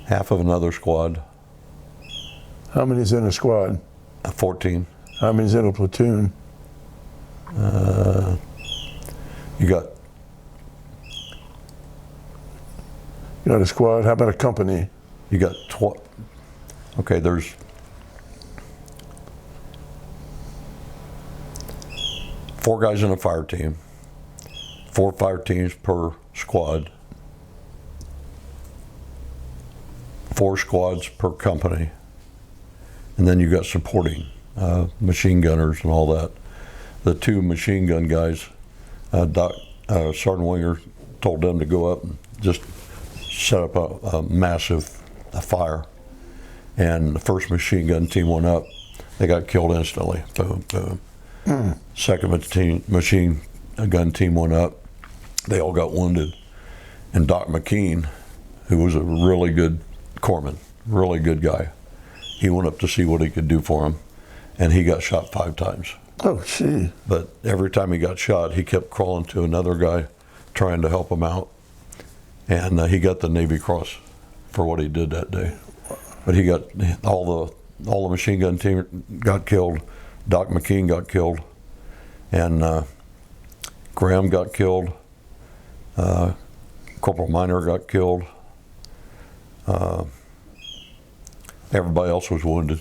half of another squad. How many's in a squad? 14. How many's in a platoon? You got a squad. How about a company? You got okay, there's 4 guys in a fire team, 4 fire teams per squad, 4 squads per company, and then you got supporting machine gunners and all that. The 2 machine gun guys, Sergeant Winger told them to go up and just set up a massive fire, and the first machine gun team went up. They got killed instantly. Boom, boom. Second machine gun team went up. They all got wounded. And Doc McKean, who was a really good corpsman, really good guy, he went up to see what he could do for him, and he got shot 5 times. Oh, gee. But every time he got shot, he kept crawling to another guy, trying to help him out. And he got the Navy Cross for what he did that day. But he got all the machine gun team got killed. Doc McKean got killed, and Graham got killed. Corporal Minor got killed. Everybody else was wounded.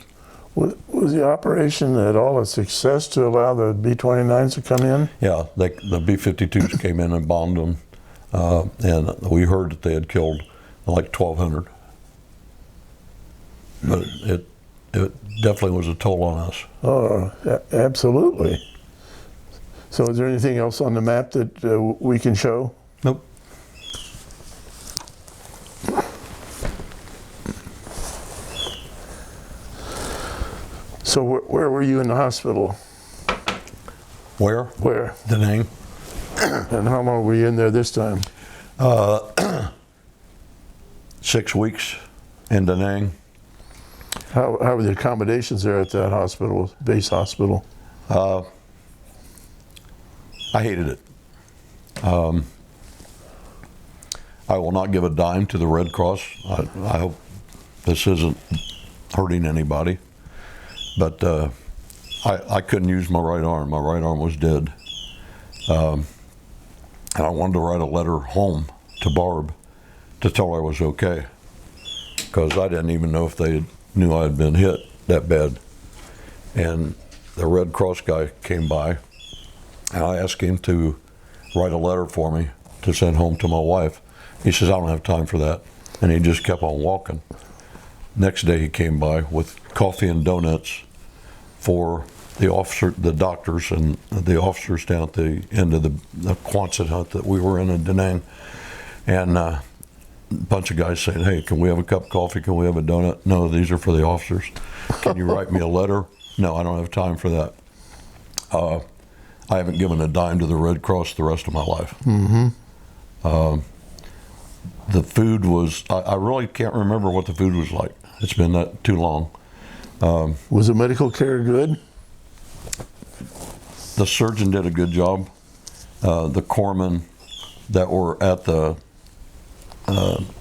Was the operation at all a success to allow the B-29s to come in? Yeah, the B-52s came in and bombed them, and we heard that they had killed like 1,200. But it definitely was a toll on us. Oh, absolutely. So is there anything else on the map that we can show? Nope. So where were you in the hospital? Where? Where? Da Nang. And how long were you in there this time? 6 weeks in Da Nang. How were the accommodations there at that hospital, base hospital? I hated it. I will not give a dime to the Red Cross. I hope this isn't hurting anybody. But I couldn't use my right arm. My right arm was dead. And I wanted to write a letter home to Barb to tell her I was okay, because I didn't even know if they knew I had been hit that bad. And the Red Cross guy came by, and I asked him to write a letter for me to send home to my wife. He says, I don't have time for that. And he just kept on walking. Next day he came by with coffee and donuts for the doctors and the officers down at the end of the Quonset hut that we were in Da Nang. And a bunch of guys saying, hey, can we have a cup of coffee? Can we have a donut? No, these are for the officers. Can you write me a letter? No, I don't have time for that. I haven't given a dime to the Red Cross the rest of my life. The food was, I really can't remember what the food was like. It's been that too long. Was the medical care good? The surgeon did a good job. The corpsmen that were at the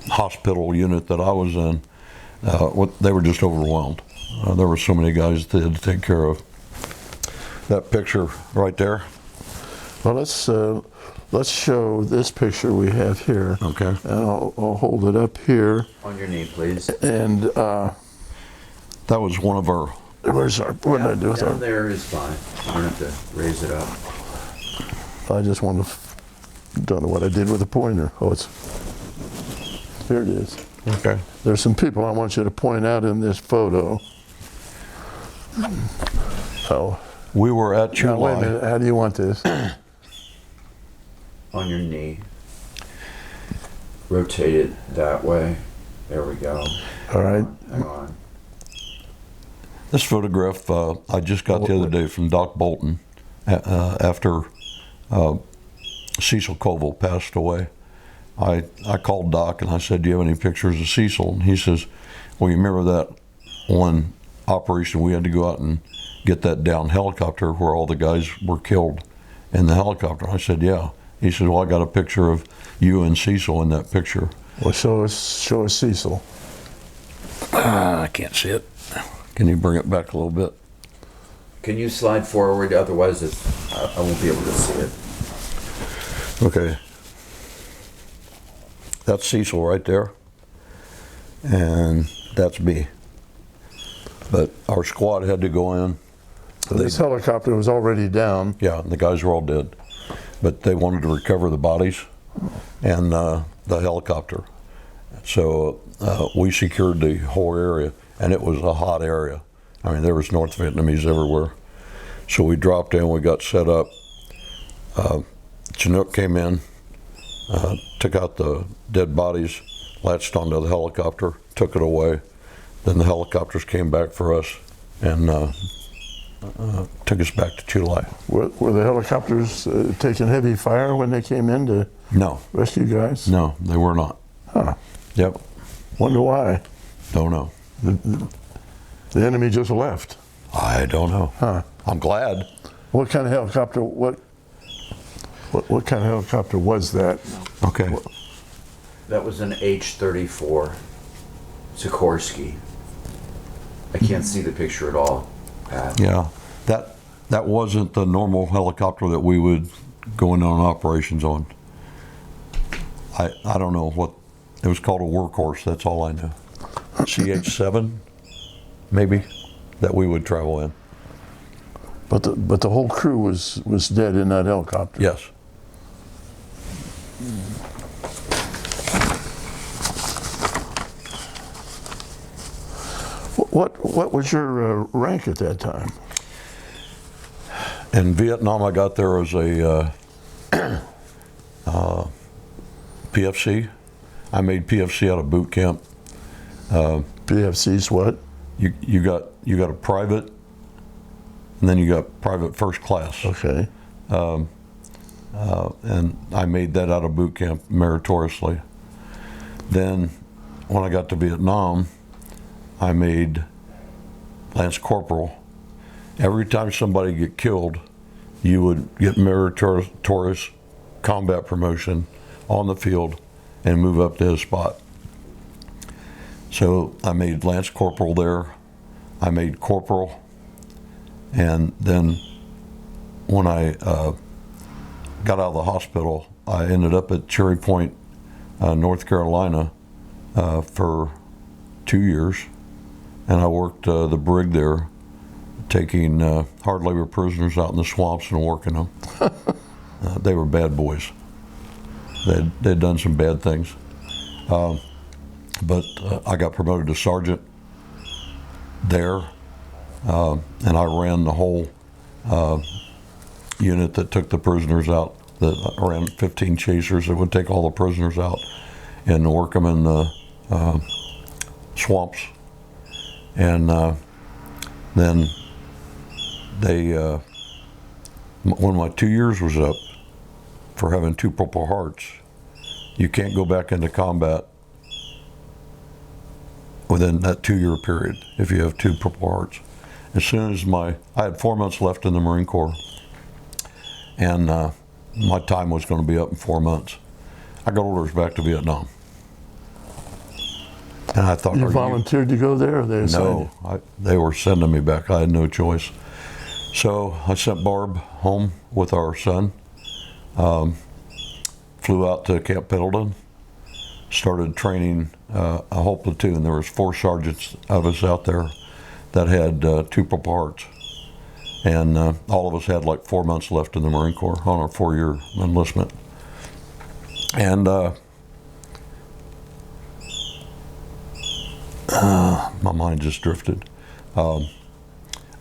hospital unit that I was in, they were just overwhelmed. There were so many guys they had to take care of. That picture right there. Well, let's show this picture we have here. Okay. And I'll hold it up here. On your knee, please. And that was one of our. what did I do with Down our? there is fine. You don't have to raise it up. I just want to. Don't know what I did with the pointer. Oh, it's here. It is. Okay. There's some people I want you to point out in this photo. Oh. We were at Now, wait a Chulai. minute. How do you want this? On your knee. Rotate it that way. There we go. All right. Hang on. This photograph I just got the other day from Doc Bolton after Cecil Colville passed away. I called Doc and I said, do you have any pictures of Cecil? And he says, well, you remember that one operation we had to go out and get that down helicopter where all the guys were killed in the helicopter? I said, yeah. He said, well, I got a picture of you and Cecil in that picture. Well, show us Cecil. I can't see it. Can you bring it back a little bit? Can you slide forward? Otherwise, I won't be able to see it. Okay. That's Cecil right there. And that's me. But our squad had to go in. So this helicopter was already down. Yeah, and the guys were all dead. But they wanted to recover the bodies and the helicopter. So we secured the whole area, and it was a hot area. I mean, there was North Vietnamese everywhere. So we dropped in, we got set up. Chinook came in, took out the dead bodies, latched onto the helicopter, took it away. Then the helicopters came back for us and took us back to Chulai. Were the helicopters taking heavy fire when they came in to No, rescue guys? no, they were not. Huh. Yep, Wonder why. don't know. The enemy just left. I don't know. Huh. I'm glad. What kind of helicopter? What kind of helicopter was that? Okay. That was an H-34 Sikorsky. I can't see the picture at all, Pat. Yeah, that wasn't the normal helicopter that we would go in on operations on. I don't know what, it was called a workhorse, that's all I know. CH-7, maybe, that we would travel in. But the whole crew was dead in that helicopter. Yes. What was your rank at that time? In Vietnam, I got there as a PFC. I made PFC out of boot camp. PFC's what? You got a private, and then you got private first class. Okay. And I made that out of boot camp meritoriously. Then, when I got to Vietnam, I made Lance Corporal. Every time somebody get killed, you would get meritorious combat promotion on the field and move up to his spot. So I made Lance Corporal there. I made Corporal. And then when I got out of the hospital, I ended up at Cherry Point, North Carolina, for 2 years, and I worked the brig there, taking hard labor prisoners out in the swamps and working them. They were bad boys. They'd done some bad things, but I got promoted to sergeant there, and I ran the whole unit that took the prisoners out. That I ran 15 chasers that would take all the prisoners out and work them in the swamps. And then they, when my 2 years was up for having 2 Purple Hearts, you can't go back into combat within that 2-year period if you have 2 Purple Hearts. As soon as I had 4 months left in the Marine Corps, and my time was going to be up in 4 months, I got orders back to Vietnam. And I thought, You volunteered to go there, or they assigned no, they were sending me back. I had no choice. So I sent Barb home with our son, flew out to Camp Pendleton, started training a whole platoon. There was 4 sergeants of us out there that had 2 Purple Hearts. And all of us had like 4 months left in the Marine Corps on our 4-year enlistment. And my mind just drifted.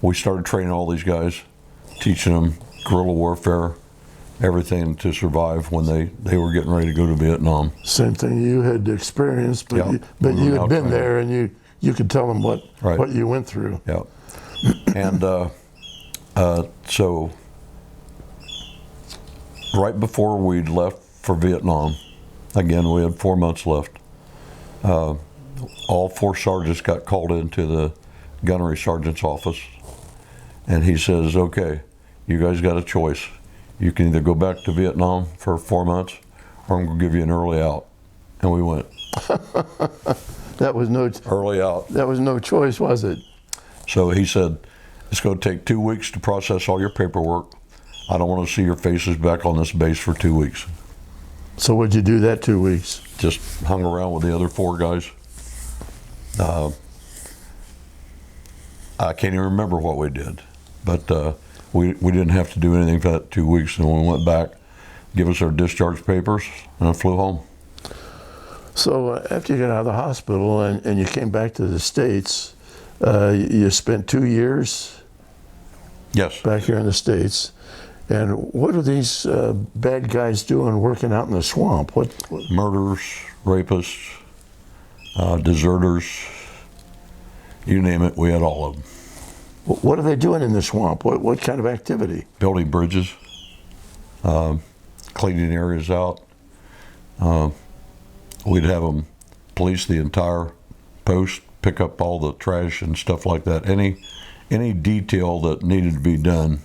We started training all these guys, teaching them guerrilla warfare, everything to survive when they were getting ready to go to Vietnam. Same thing you had experienced, but Yeah. you had been Training. there, and you could tell them what Right. you went through. Yeah. And so right before we'd left for Vietnam, again, we had 4 months left. All 4 sergeants got called into the gunnery sergeant's office, and he says, "Okay, you guys got a choice. You can either go back to Vietnam for 4 months, or I'm going to give you an early out." And we went. That was no Early out. that was no choice, was it? So he said, "It's going to take 2 weeks to process all your paperwork. I don't want to see your faces back on this base for 2 weeks." So what'd you do that 2 weeks? Just hung around with the other 4 guys. I can't even remember what we did, but we didn't have to do anything for that 2 weeks. And when we went back, give us our discharge papers, and I flew home. So after you got out of the hospital and you came back to the States, you spent 2 years Yes. back here in the States. And what are these bad guys doing working out in the swamp? What? Murderers, rapists, deserters, you name it, we had all of them. What are they doing in the swamp? What kind of activity? Building bridges, cleaning areas out. We'd have them police the entire post, pick up all the trash and stuff like that. Any detail that needed to be done,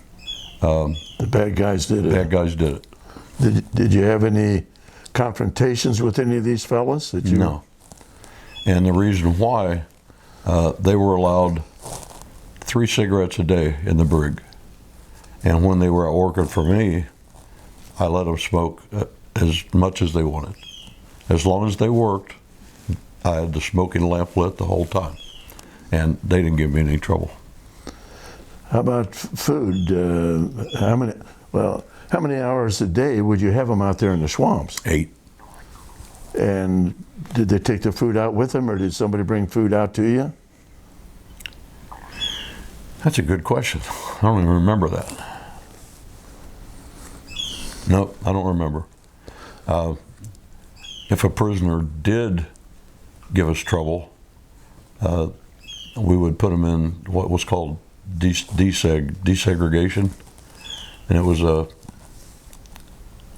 The bad guys did it. bad guys did it. Did you have any confrontations with any of these fellas? That you? No. And the reason why, they were allowed 3 cigarettes a day in the brig. And when they were out working for me, I let them smoke as much as they wanted. As long as they worked, I had the smoking lamp lit the whole time. And they didn't give me any trouble. How about food? How many hours a day would you have them out there in the swamps? 8. And did they take the food out with them, or did somebody bring food out to you? That's a good question. I don't even remember that. Nope, I don't remember. If a prisoner did give us trouble, we would put them in what was called desegregation. And it was a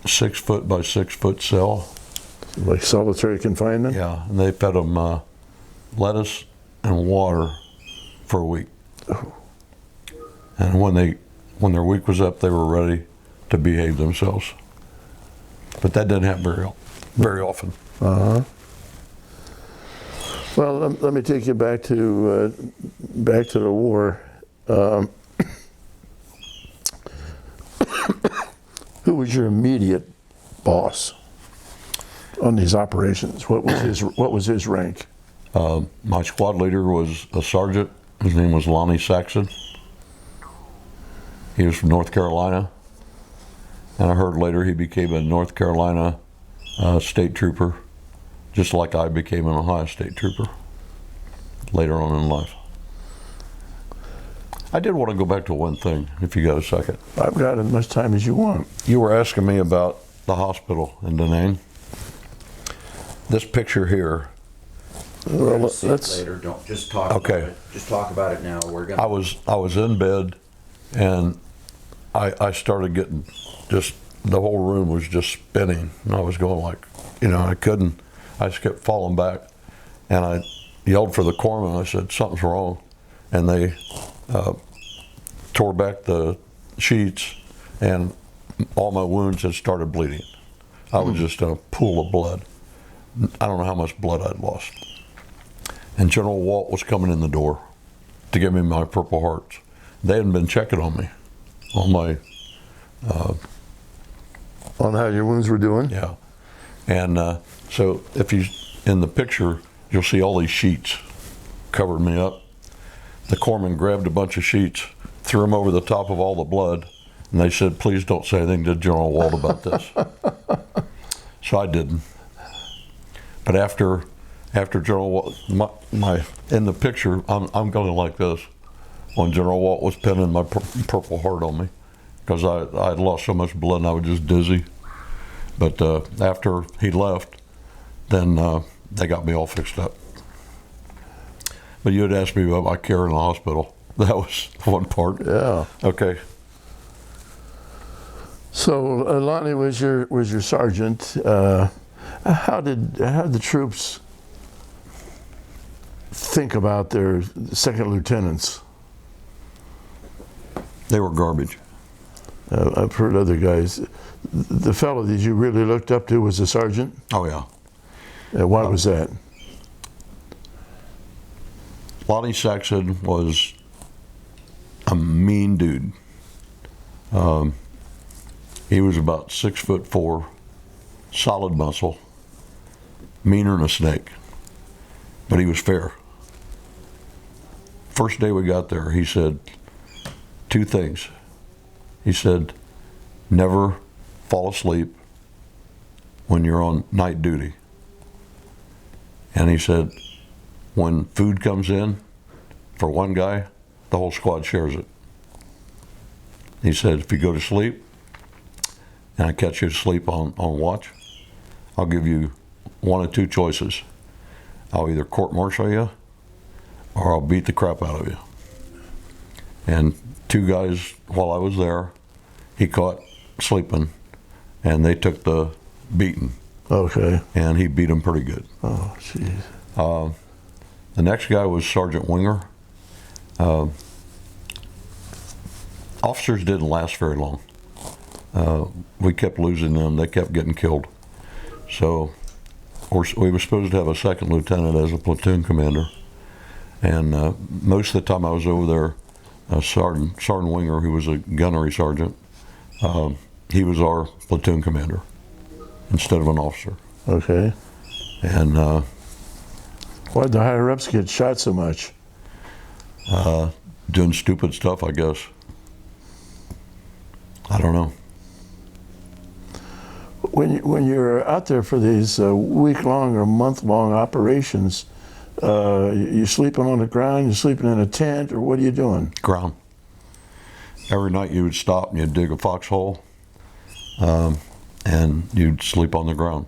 6 foot by 6 foot cell. Like solitary confinement? Yeah, and they fed them lettuce and water for a week. And when their week was up, they were ready to behave themselves. But that didn't happen very often. Uh-huh. Well, let me take you back to the war. Who was your immediate boss on these operations? What was his rank? My squad leader was a sergeant. His name was Lonnie Saxon. He was from North Carolina. And I heard later he became a North Carolina state trooper, just like I became an Ohio State trooper later on in life. I did want to go back to one thing, if you got a second. I've got as much time as you want. You were asking me about the hospital in Da Nang. This picture here, Well, We'll see it let's. later. Don't just talk Okay. about it. Just talk about it now. We're gonna. I was in bed, and I started getting just, the whole room was just spinning, and I was going like, I couldn't. I just kept falling back, and I yelled for the corpsman. I said, something's wrong, and they tore back the sheets, and all my wounds had started bleeding. I was just in a pool of blood. I don't know how much blood I'd lost. And General Walt was coming in the door to give me my Purple Hearts. They hadn't been checking on me, on my, On how your wounds were doing? yeah. And so if you, in the picture, you'll see all these sheets covered me up. The corpsman grabbed a bunch of sheets, threw them over the top of all the blood, and they said, please don't say anything to General Walt about this. So I didn't. But after General Walt, in the picture, I'm going like this, when General Walt was pinning my Purple Heart on me, because I had lost so much blood and I was just dizzy. But after he left, then they got me all fixed up. But you had asked me about my care in the hospital. That was one part. Yeah. Okay. So Lonnie was your sergeant. How did the troops think about their second lieutenants? They were garbage. I've heard other guys. The fellow that you really looked up to was the sergeant. Oh yeah. Why was that? Lonnie Saxon was a mean dude. He was about 6'4", solid muscle, meaner than a snake, but he was fair. First day we got there, he said two things. He said, never fall asleep when you're on night duty. And he said, when food comes in for one guy, the whole squad shares it. He said, if you go to sleep and I catch you asleep on watch, I'll give you one of two choices. I'll either court-martial you or I'll beat the crap out of you. And two guys, while I was there, he caught sleeping, and they took the beating. Okay. And he beat them pretty good. Oh, jeez. The next guy was Sergeant Winger. Officers didn't last very long. We kept losing them. They kept getting killed. So, of course, we were supposed to have a second lieutenant as a platoon commander. And most of the time I was over there, Sergeant Winger, who was a gunnery sergeant, he was our platoon commander instead of an officer. Okay. And Why'd the higher ups get shot so much? doing stupid stuff, I guess. I don't know. When you're out there for these week-long or month-long operations, you sleeping on the ground, you sleeping in a tent, or what are you doing? Ground. Every night you would stop and you'd dig a foxhole, and you'd sleep on the ground.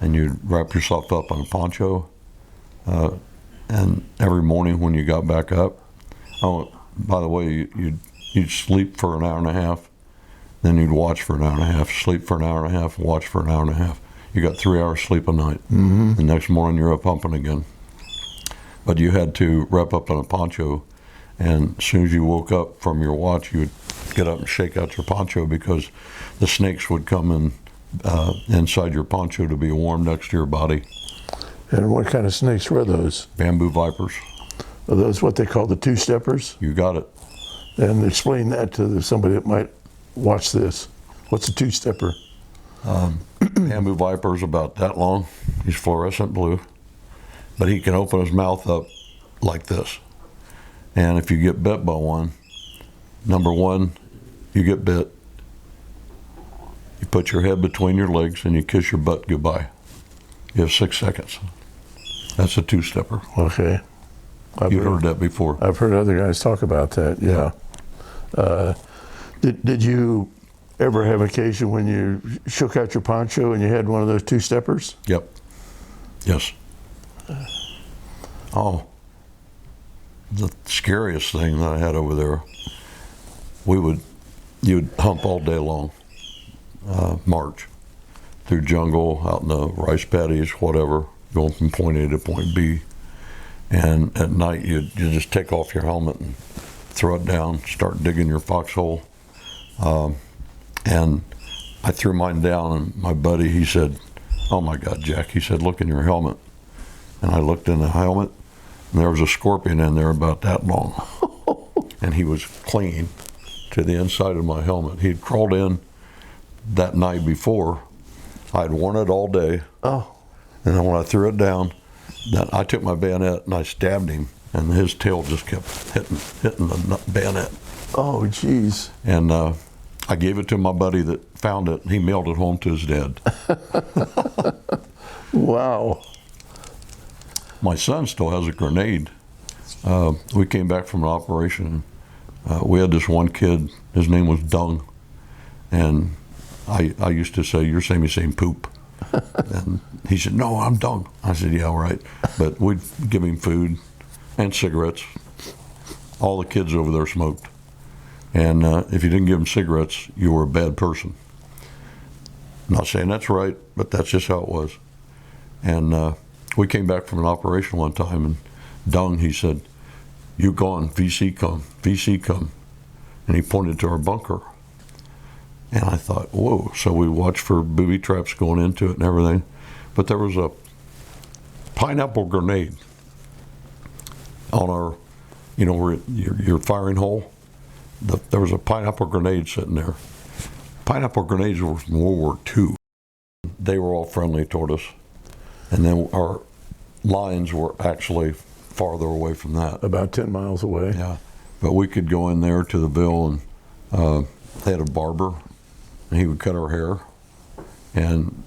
And you'd wrap yourself up in a poncho, and every morning when you got back up, oh, by the way, you'd sleep for an hour and a half, then you'd watch for an hour and a half, sleep for an hour and a half, watch for an hour and a half. You got 3 hours sleep a night. Mm-hmm. The next morning you're up pumping again. But you had to wrap up in a poncho, and as soon as you woke up from your watch, you would get up and shake out your poncho because the snakes would come in inside your poncho to be warm next to your body. And what kind of snakes were those? Bamboo vipers. Are those what they call the two-steppers? You got it. And explain that to somebody that might watch this. What's a two-stepper? Bamboo viper's about that long. He's fluorescent blue, but he can open his mouth up like this. And if you get bit by one, number one, you get bit, you put your head between your legs and you kiss your butt goodbye. You have 6 seconds. That's a two-stepper. Okay. You've heard that before. I've heard other guys talk about that, yeah. Did you ever have occasion when you shook out your poncho and you had one of those two-steppers? Yep. Yes. Oh, the scariest thing that I had over there, you'd hump all day long, march through jungle, out in the rice paddies, whatever, going from point A to point B. And at night, you just take off your helmet and throw it down, start digging your foxhole. And I threw mine down, and my buddy, he said, "Oh my God, Jack," he said, "look in your helmet." And I looked in the helmet, and there was a scorpion in there about that long. And he was clinging to the inside of my helmet. He'd crawled in that night before. I'd worn it all day. Oh. And then when I threw it down, then I took my bayonet and I stabbed him, and his tail just kept hitting the bayonet. Oh, geez. And I gave it to my buddy that found it. He mailed it home to his dad. Wow. My son still has a grenade. We came back from an operation. We had this one kid. His name was Dung, and I used to say, "You're saying poop." And he said, "No, I'm Dung." I said, "Yeah, right." But we'd give him food and cigarettes. All the kids over there smoked. And if you didn't give them cigarettes, you were a bad person. I'm not saying that's right, but that's just how it was. And we came back from an operation one time, and Dung, he said, "You gone, VC come, VC come." And he pointed to our bunker. And I thought, whoa. So we watched for booby traps going into it and everything. But there was a pineapple grenade on our, where your firing hole. There was a pineapple grenade sitting there. Pineapple grenades were from World War II. They were all friendly toward us. And then our lines were actually farther away from that. About 10 miles away. Yeah. But we could go in there to the Ville, and they had a barber, and he would cut our hair. And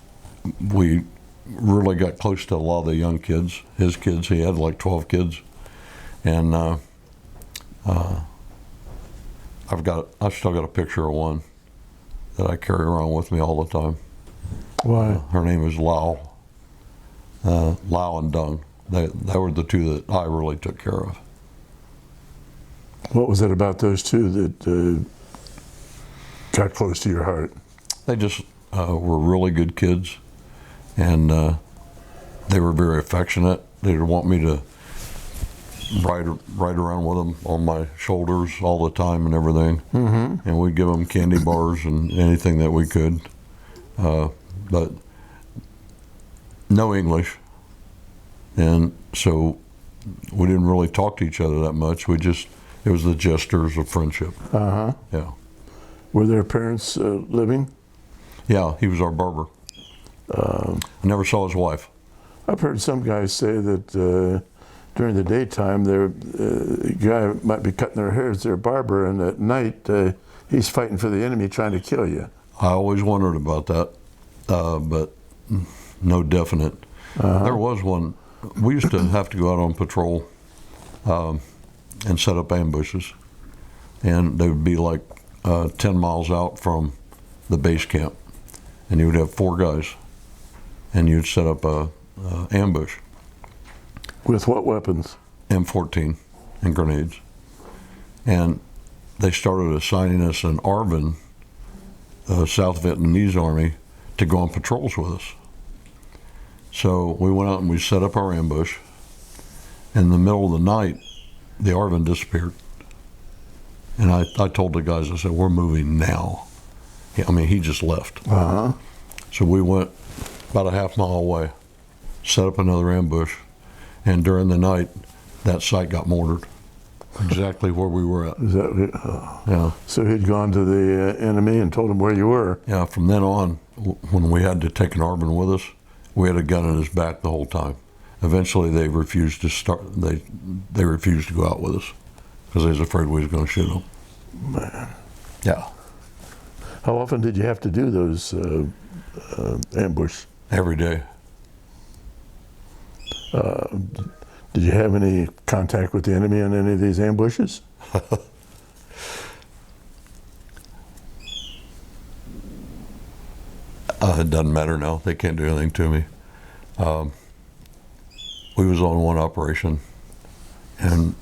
we really got close to a lot of the young kids. His kids, he had like 12 kids. And I've still got a picture of one that I carry around with me all the time. Why? Her name is Lau. Lau and Dung. They were the two that I really took care of. What was it about those two that got close to your heart? They just were really good kids, and they were very affectionate. They would want me to ride around with them on my shoulders all the time and everything. Mm-hmm. And we'd give them candy bars and anything that we could. But no English. And so we didn't really talk to each other that much. It was the gestures of friendship. Uh-huh. Yeah. Were their parents living? Yeah, he was our barber. I never saw his wife. I've heard some guys say that during the daytime, the guy might be cutting their hair as their barber, and at night, he's fighting for the enemy trying to kill you. I always wondered about that, but no definite. Uh-huh. There was one. We used to have to go out on patrol and set up ambushes, and they would be like 10 miles out from the base camp, and you would have 4 guys, and you'd set up a ambush. With what weapons? M14 and grenades. And they started assigning us an ARVN, South Vietnamese Army, to go on patrols with us. So we went out and we set up our ambush. In the middle of the night, the ARVN disappeared. And I told the guys, I said, "We're moving now." He just left. Uh-huh. So we went about a half mile away, set up another ambush, and during the night, that site got mortared. exactly where we were at. Is that, Yeah. so he'd gone to the enemy and told him where you were. Yeah, from then on, when we had to take an arbin with us, we had a gun in his back the whole time. Eventually, they refused to start. They refused to go out with us because they was afraid we was going to shoot them. Man. Yeah. How often did you have to do those ambush? Every day. Did you have any contact with the enemy on any of these ambushes? It doesn't matter now. They can't do anything to me. We was on one operation, and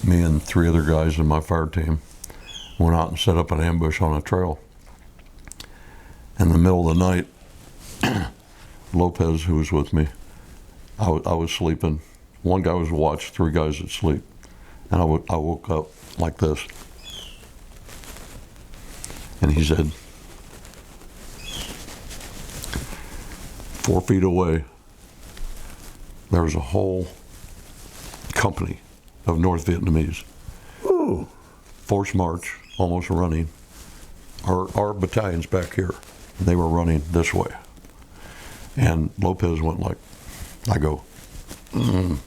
me and 3 other guys in my fire team went out and set up an ambush on a trail. In the middle of the night, Lopez, who was with me, I was sleeping. One guy was watched, 3 guys asleep, and I woke up like this, and he said, 4 feet away, there was a whole company of North Vietnamese. Ooh. Forced march, almost running. Our battalion's back here, and they were running this way. And Lopez went like, I go,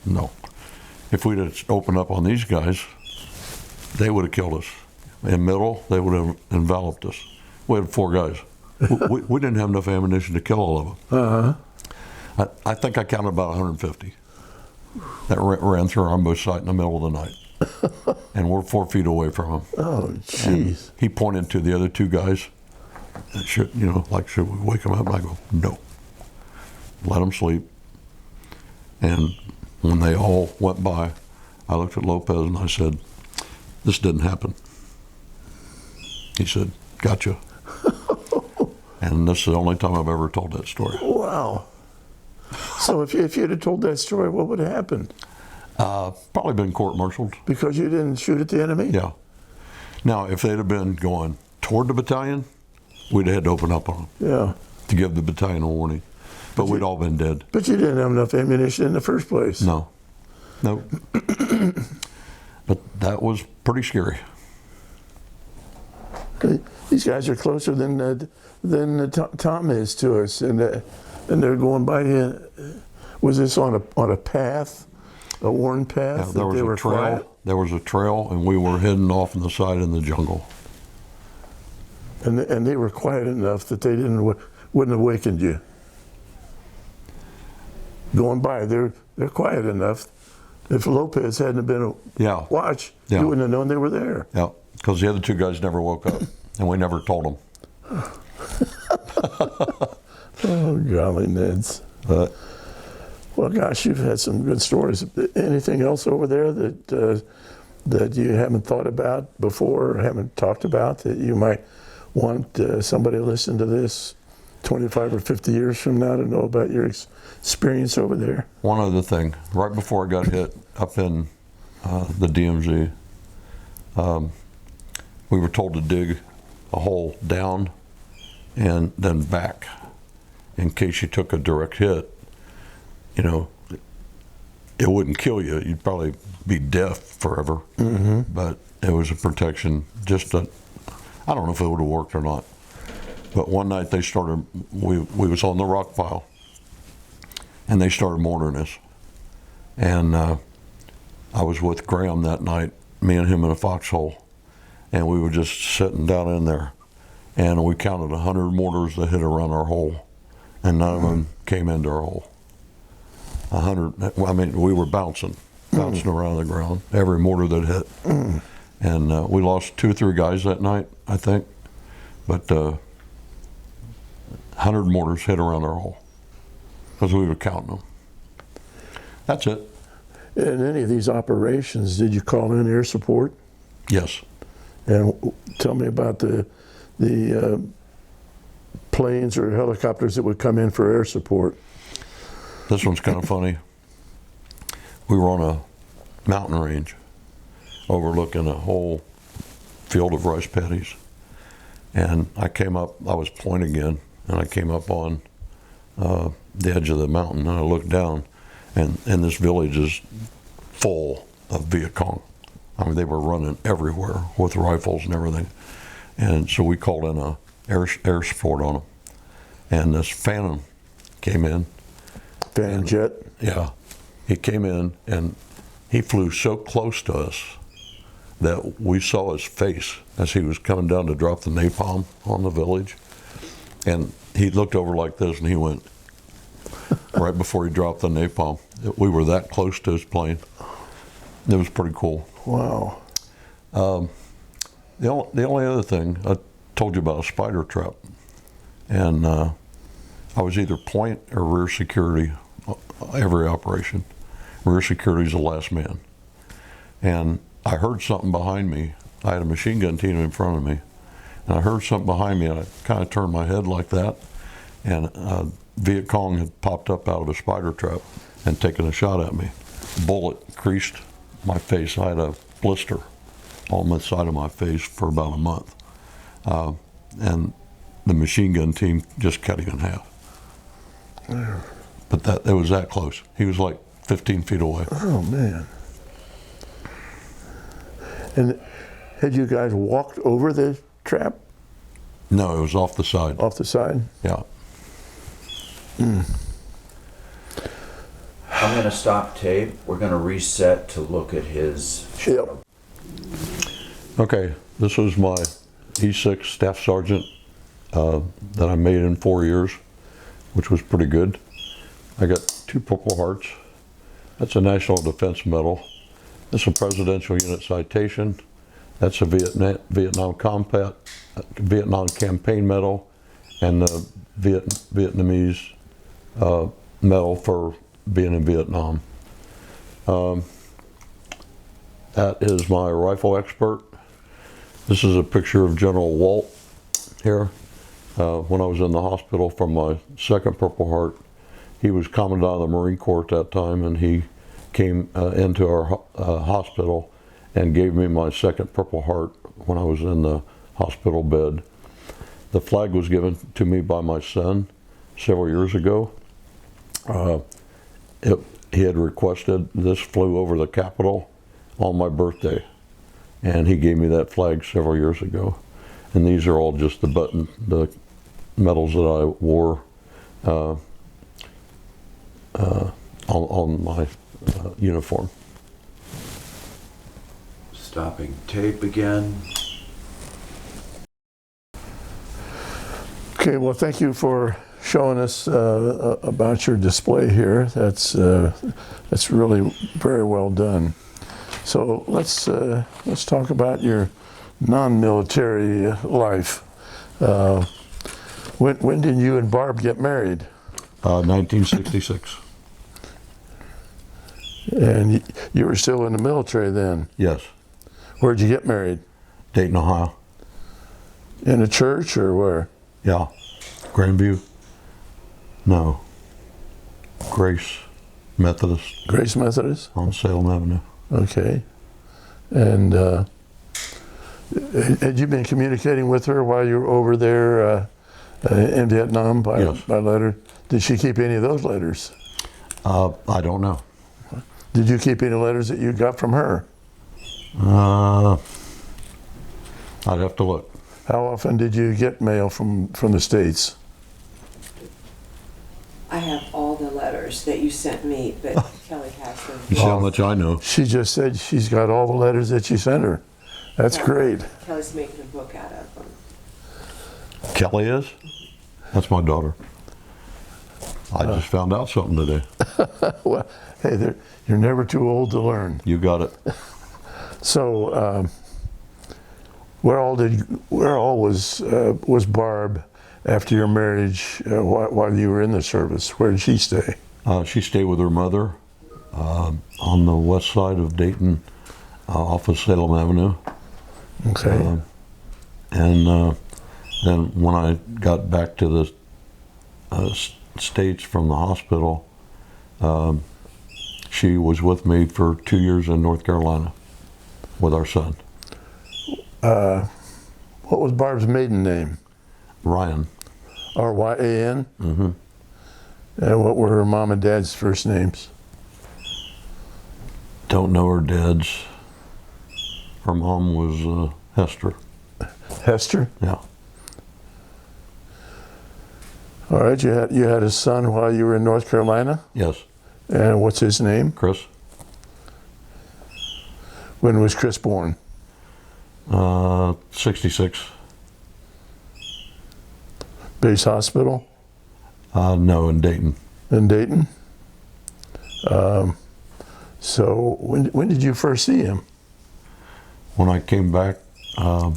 no. If we'd have opened up on these guys, they would have killed us. In middle, they would have enveloped us. We had 4 guys. we didn't have enough ammunition to kill all of them. Uh-huh. I think I counted about 150 that ran through our ambush site in the middle of the night. And we're 4 feet away from him. Oh, jeez. He pointed to the other 2 guys. And should we wake them up? And I go, no. Let them sleep. And when they all went by, I looked at Lopez and I said, this didn't happen. He said, gotcha. And this is the only time I've ever told that story. Wow. So if you'd have told that story, what would have happened? Probably been court-martialed. Because you didn't shoot at the enemy? Yeah. Now, if they'd have been going toward the battalion, we'd have had to open up on them Yeah. to give the battalion a warning. But we'd all been dead. But you didn't have enough ammunition in the first place. No. Nope. But that was pretty scary. These guys are closer than Tom is to us, and they're going by. Was this on a path, a worn path? Yeah, there that was they a were trail. quiet? There was a trail, and we were hidden off on the side in the jungle. And they were quiet enough that they wouldn't have awakened you. Going by, they're quiet enough. If Lopez hadn't been a watch, Yeah. you wouldn't have known they were there. Yeah, because the other 2 guys never woke up, and we never told them. Oh, golly, Neds. But Well, gosh, you've had some good stories. Anything else over there that you haven't thought about before or haven't talked about that you might want somebody to listen to this 25 or 50 years from now to know about your experience over there? one other thing, right before I got hit up in the DMZ, we were told to dig a hole down and then back in case you took a direct hit. You know, it wouldn't kill you. You'd probably be deaf forever. Mm-hmm. But it was a protection. I don't know if it would have worked or not. But one night they started, we was on the rock pile, and they started mortaring us. And I was with Graham that night, me and him in a foxhole, and we were just sitting down in there. And we counted 100 mortars that hit around our hole, and none of them came into our hole. 100, I mean, we were bouncing around the ground, every mortar that hit. And we lost 2 or 3 guys that night, I think. But 100 mortars hit around our hole because we were counting them. That's it. In any of these operations, did you call in air support? Yes. And tell me about the planes or helicopters that would come in for air support. This one's kind of funny. We were on a mountain range overlooking a whole field of rice paddies. And I came up, I was pointing in, and I came up on the edge of the mountain, and I looked down, and this village is full of Viet Cong. I mean, they were running everywhere with rifles and everything. And so we called in a air support on them. And this Phantom came in. Phantom jet? Yeah. He came in and he flew so close to us that we saw his face as he was coming down to drop the napalm on the village. And he looked over like this and he went, right before he dropped the napalm. We were that close to his plane. It was pretty cool. Wow. The only other thing, I told you about a spider trap. And I was either point or rear security every operation. Rear security is the last man. And I heard something behind me. I had a machine gun team in front of me. And I heard something behind me and I kind of turned my head like that. And Viet Cong had popped up out of a spider trap and taken a shot at me. Bullet creased my face. I had a blister on the side of my face for about a month. And the machine gun team just cut him in half. But it was that close. He was like 15 feet away. Oh, man. And had you guys walked over the trap? No, it was off the side. Off the side? Yeah. I'm going to stop tape. We're going to reset to look at his. Yep. Okay, this was my E6 Staff Sergeant that I made in 4 years, which was pretty good. I got 2 Purple Hearts. That's a National Defense Medal. That's a Presidential Unit Citation. That's a Vietnam Campaign Medal, and the Vietnamese medal for being in Vietnam. That is my rifle expert. This is a picture of General Walt here. When I was in the hospital from my 2nd Purple Heart. He was Commandant of the Marine Corps at that time, and he came into our hospital and gave me my 2nd Purple Heart when I was in the hospital bed. The flag was given to me by my son several years ago. He had requested this, flew over the Capitol on my birthday, and he gave me that flag several years ago. And these are all just the medals that I wore on my uniform. Stopping tape again. Okay, well, thank you for showing us about your display here. That's really very well done. So let's talk about your non-military life. When did you and Barb get married? 1966. And you were still in the military then? Yes. Where'd you get married? Dayton, Ohio. In a church or where? Yeah. Grandview? No. Grace Methodist Grace Methodist? on Salem Avenue. Okay. And had you been communicating with her while you were over there in Vietnam by letter? Did she keep any of those letters? I don't know. Did you keep any letters that you got from her? I'd have to look. How often did you get mail from the States? I have all the letters that you sent me, but Kelly has them. You see how much I know. She just said she's got all the letters that you sent her. That's great. Kelly's making a book out of them. Kelly is? That's my daughter. I just found out something today. Well, hey, you're never too old to learn. You got it. So, where all was Barb after your marriage while you were in the service? Where did she stay? She stayed with her mother on the west side of Dayton, off of Salem Avenue. Okay. And then when I got back to the States from the hospital, she was with me for 2 years in North Carolina with our son. What was Barb's maiden name? Ryan. R-Y-A-N? Mm-hmm. And what were her mom and dad's first names? Don't know her dad's. Her mom was Hester. Hester? Yeah. All right, you had a son while you were in North Carolina? Yes. And what's his name? Chris. When was Chris born? 66. Base Hospital No, in Dayton. in Dayton? So when did you first see him? When I came back, I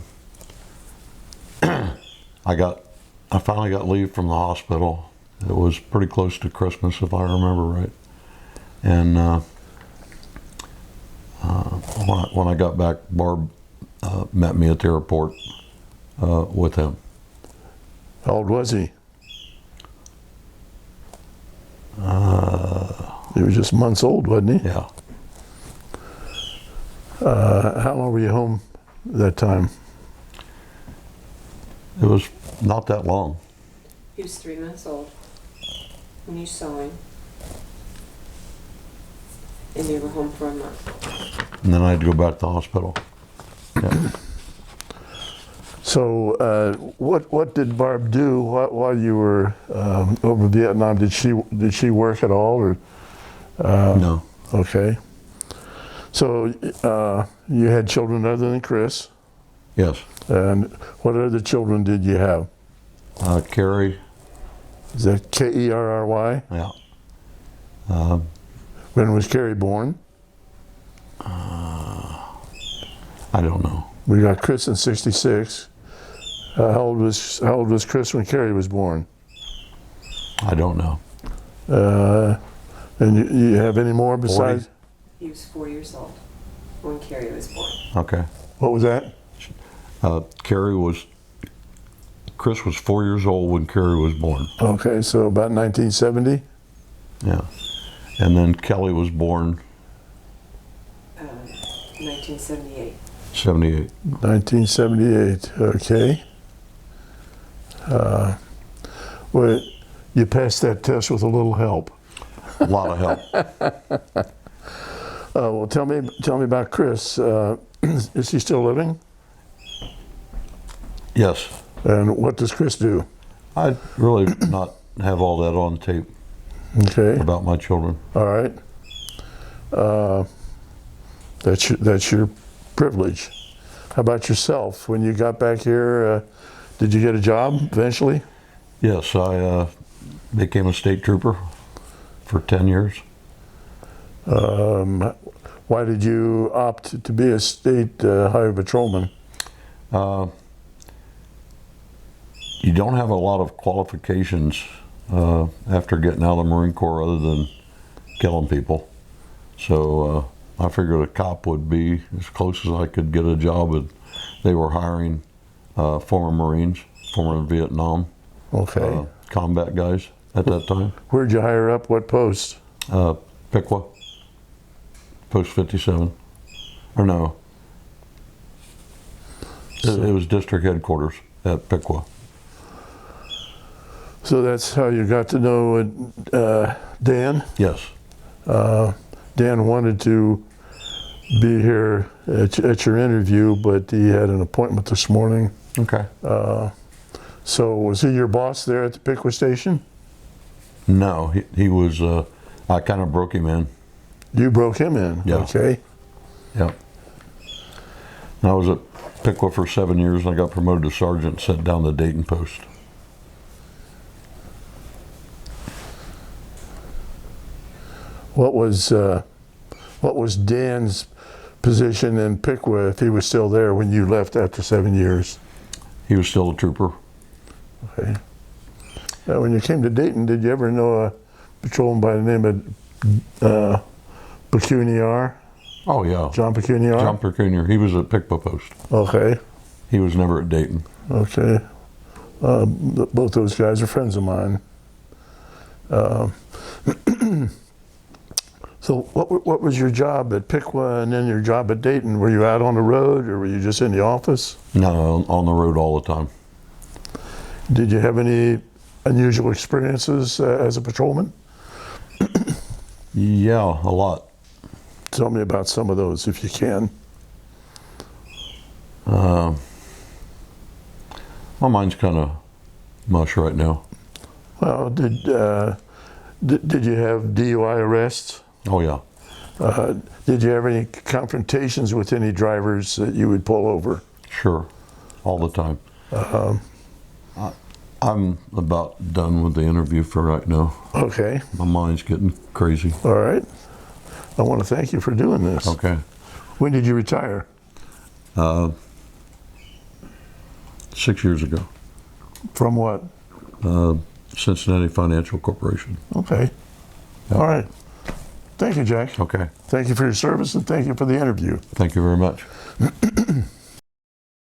finally got leave from the hospital. It was pretty close to Christmas, if I remember right. And when I got back, Barb met me at the airport with him. How old was he? He was just months old, wasn't he? Yeah. How long were you home that time? It was not that long. He was 3 months old when you saw him. And you were home for a month. And then I had to go back to the hospital. Yeah. So what did Barb do while you were over Vietnam? Did she work at all, or? No. Okay. So you had children other than Chris, Yes. and what other children did you have? Carrie. Is that Kerry? Yeah. When was Carrie born? I don't know. We got Chris in '66. How old was Chris when Carrie was born? I don't know. And you have any more besides? He was 4 years old when Carrie was born. Okay. What was that? Chris was 4 years old when Carrie was born. Okay, so about 1970. Yeah. And then Kelly was born 1978. 78. 1978. Okay. Well, you passed that test with a little help. A lot of help. Well, tell me about Chris. Is he still living? Yes. And what does Chris do? I'd really not have all that on tape Okay. about my children. All right. That's your privilege. How about yourself? When you got back here, did you get a job eventually? Yes, I became a state trooper for 10 years. Why did you opt to be a state highway patrolman? You don't have a lot of qualifications after getting out of the Marine Corps other than killing people. So I figured a cop would be as close as I could get a job. And they were hiring former Marines, former Vietnam, Okay. combat guys at that time. Where'd you hire up? What post? Piqua, Post 57. Or no, it was district headquarters at Piqua. So that's how you got to know Dan? Yes. Dan wanted to be here at your interview, but he had an appointment this morning. Okay. So was he your boss there at the Piqua station? No, he was, I kind of broke him in. You broke him in? Yeah. Okay. Yeah. And I was at Piqua for 7 years and I got promoted to sergeant, sent down the Dayton post. What was Dan's position in Piqua if he was still there when you left after 7 years? He was still a trooper. Okay. Now, when you came to Dayton, did you ever know a patrolman by the name of Pecuniar? Oh yeah. John Pecuniar? John Percunier. He was at Piqua post. Okay. He was never at Dayton. Okay. Both those guys are friends of mine. So what was your job at Piqua and then your job at Dayton? Were you out on the road or were you just in the office? No, on the road all the time. Did you have any unusual experiences as a patrolman? Yeah, a lot. Tell me about some of those if you can. My mind's kind of mush right now. Well, did you have DUI arrests? Oh yeah, Did you have any confrontations with any drivers that you would pull over? sure, all the time. I'm about done with the interview for right now. Okay, My mind's getting crazy. all right. I want to thank you for doing this. Okay. When did you retire? 6 years ago, From what? Cincinnati Financial Corporation. Okay. Yeah. All right. Thank you, Jack. Okay. Thank you for your service and thank you for the interview. Thank you very much.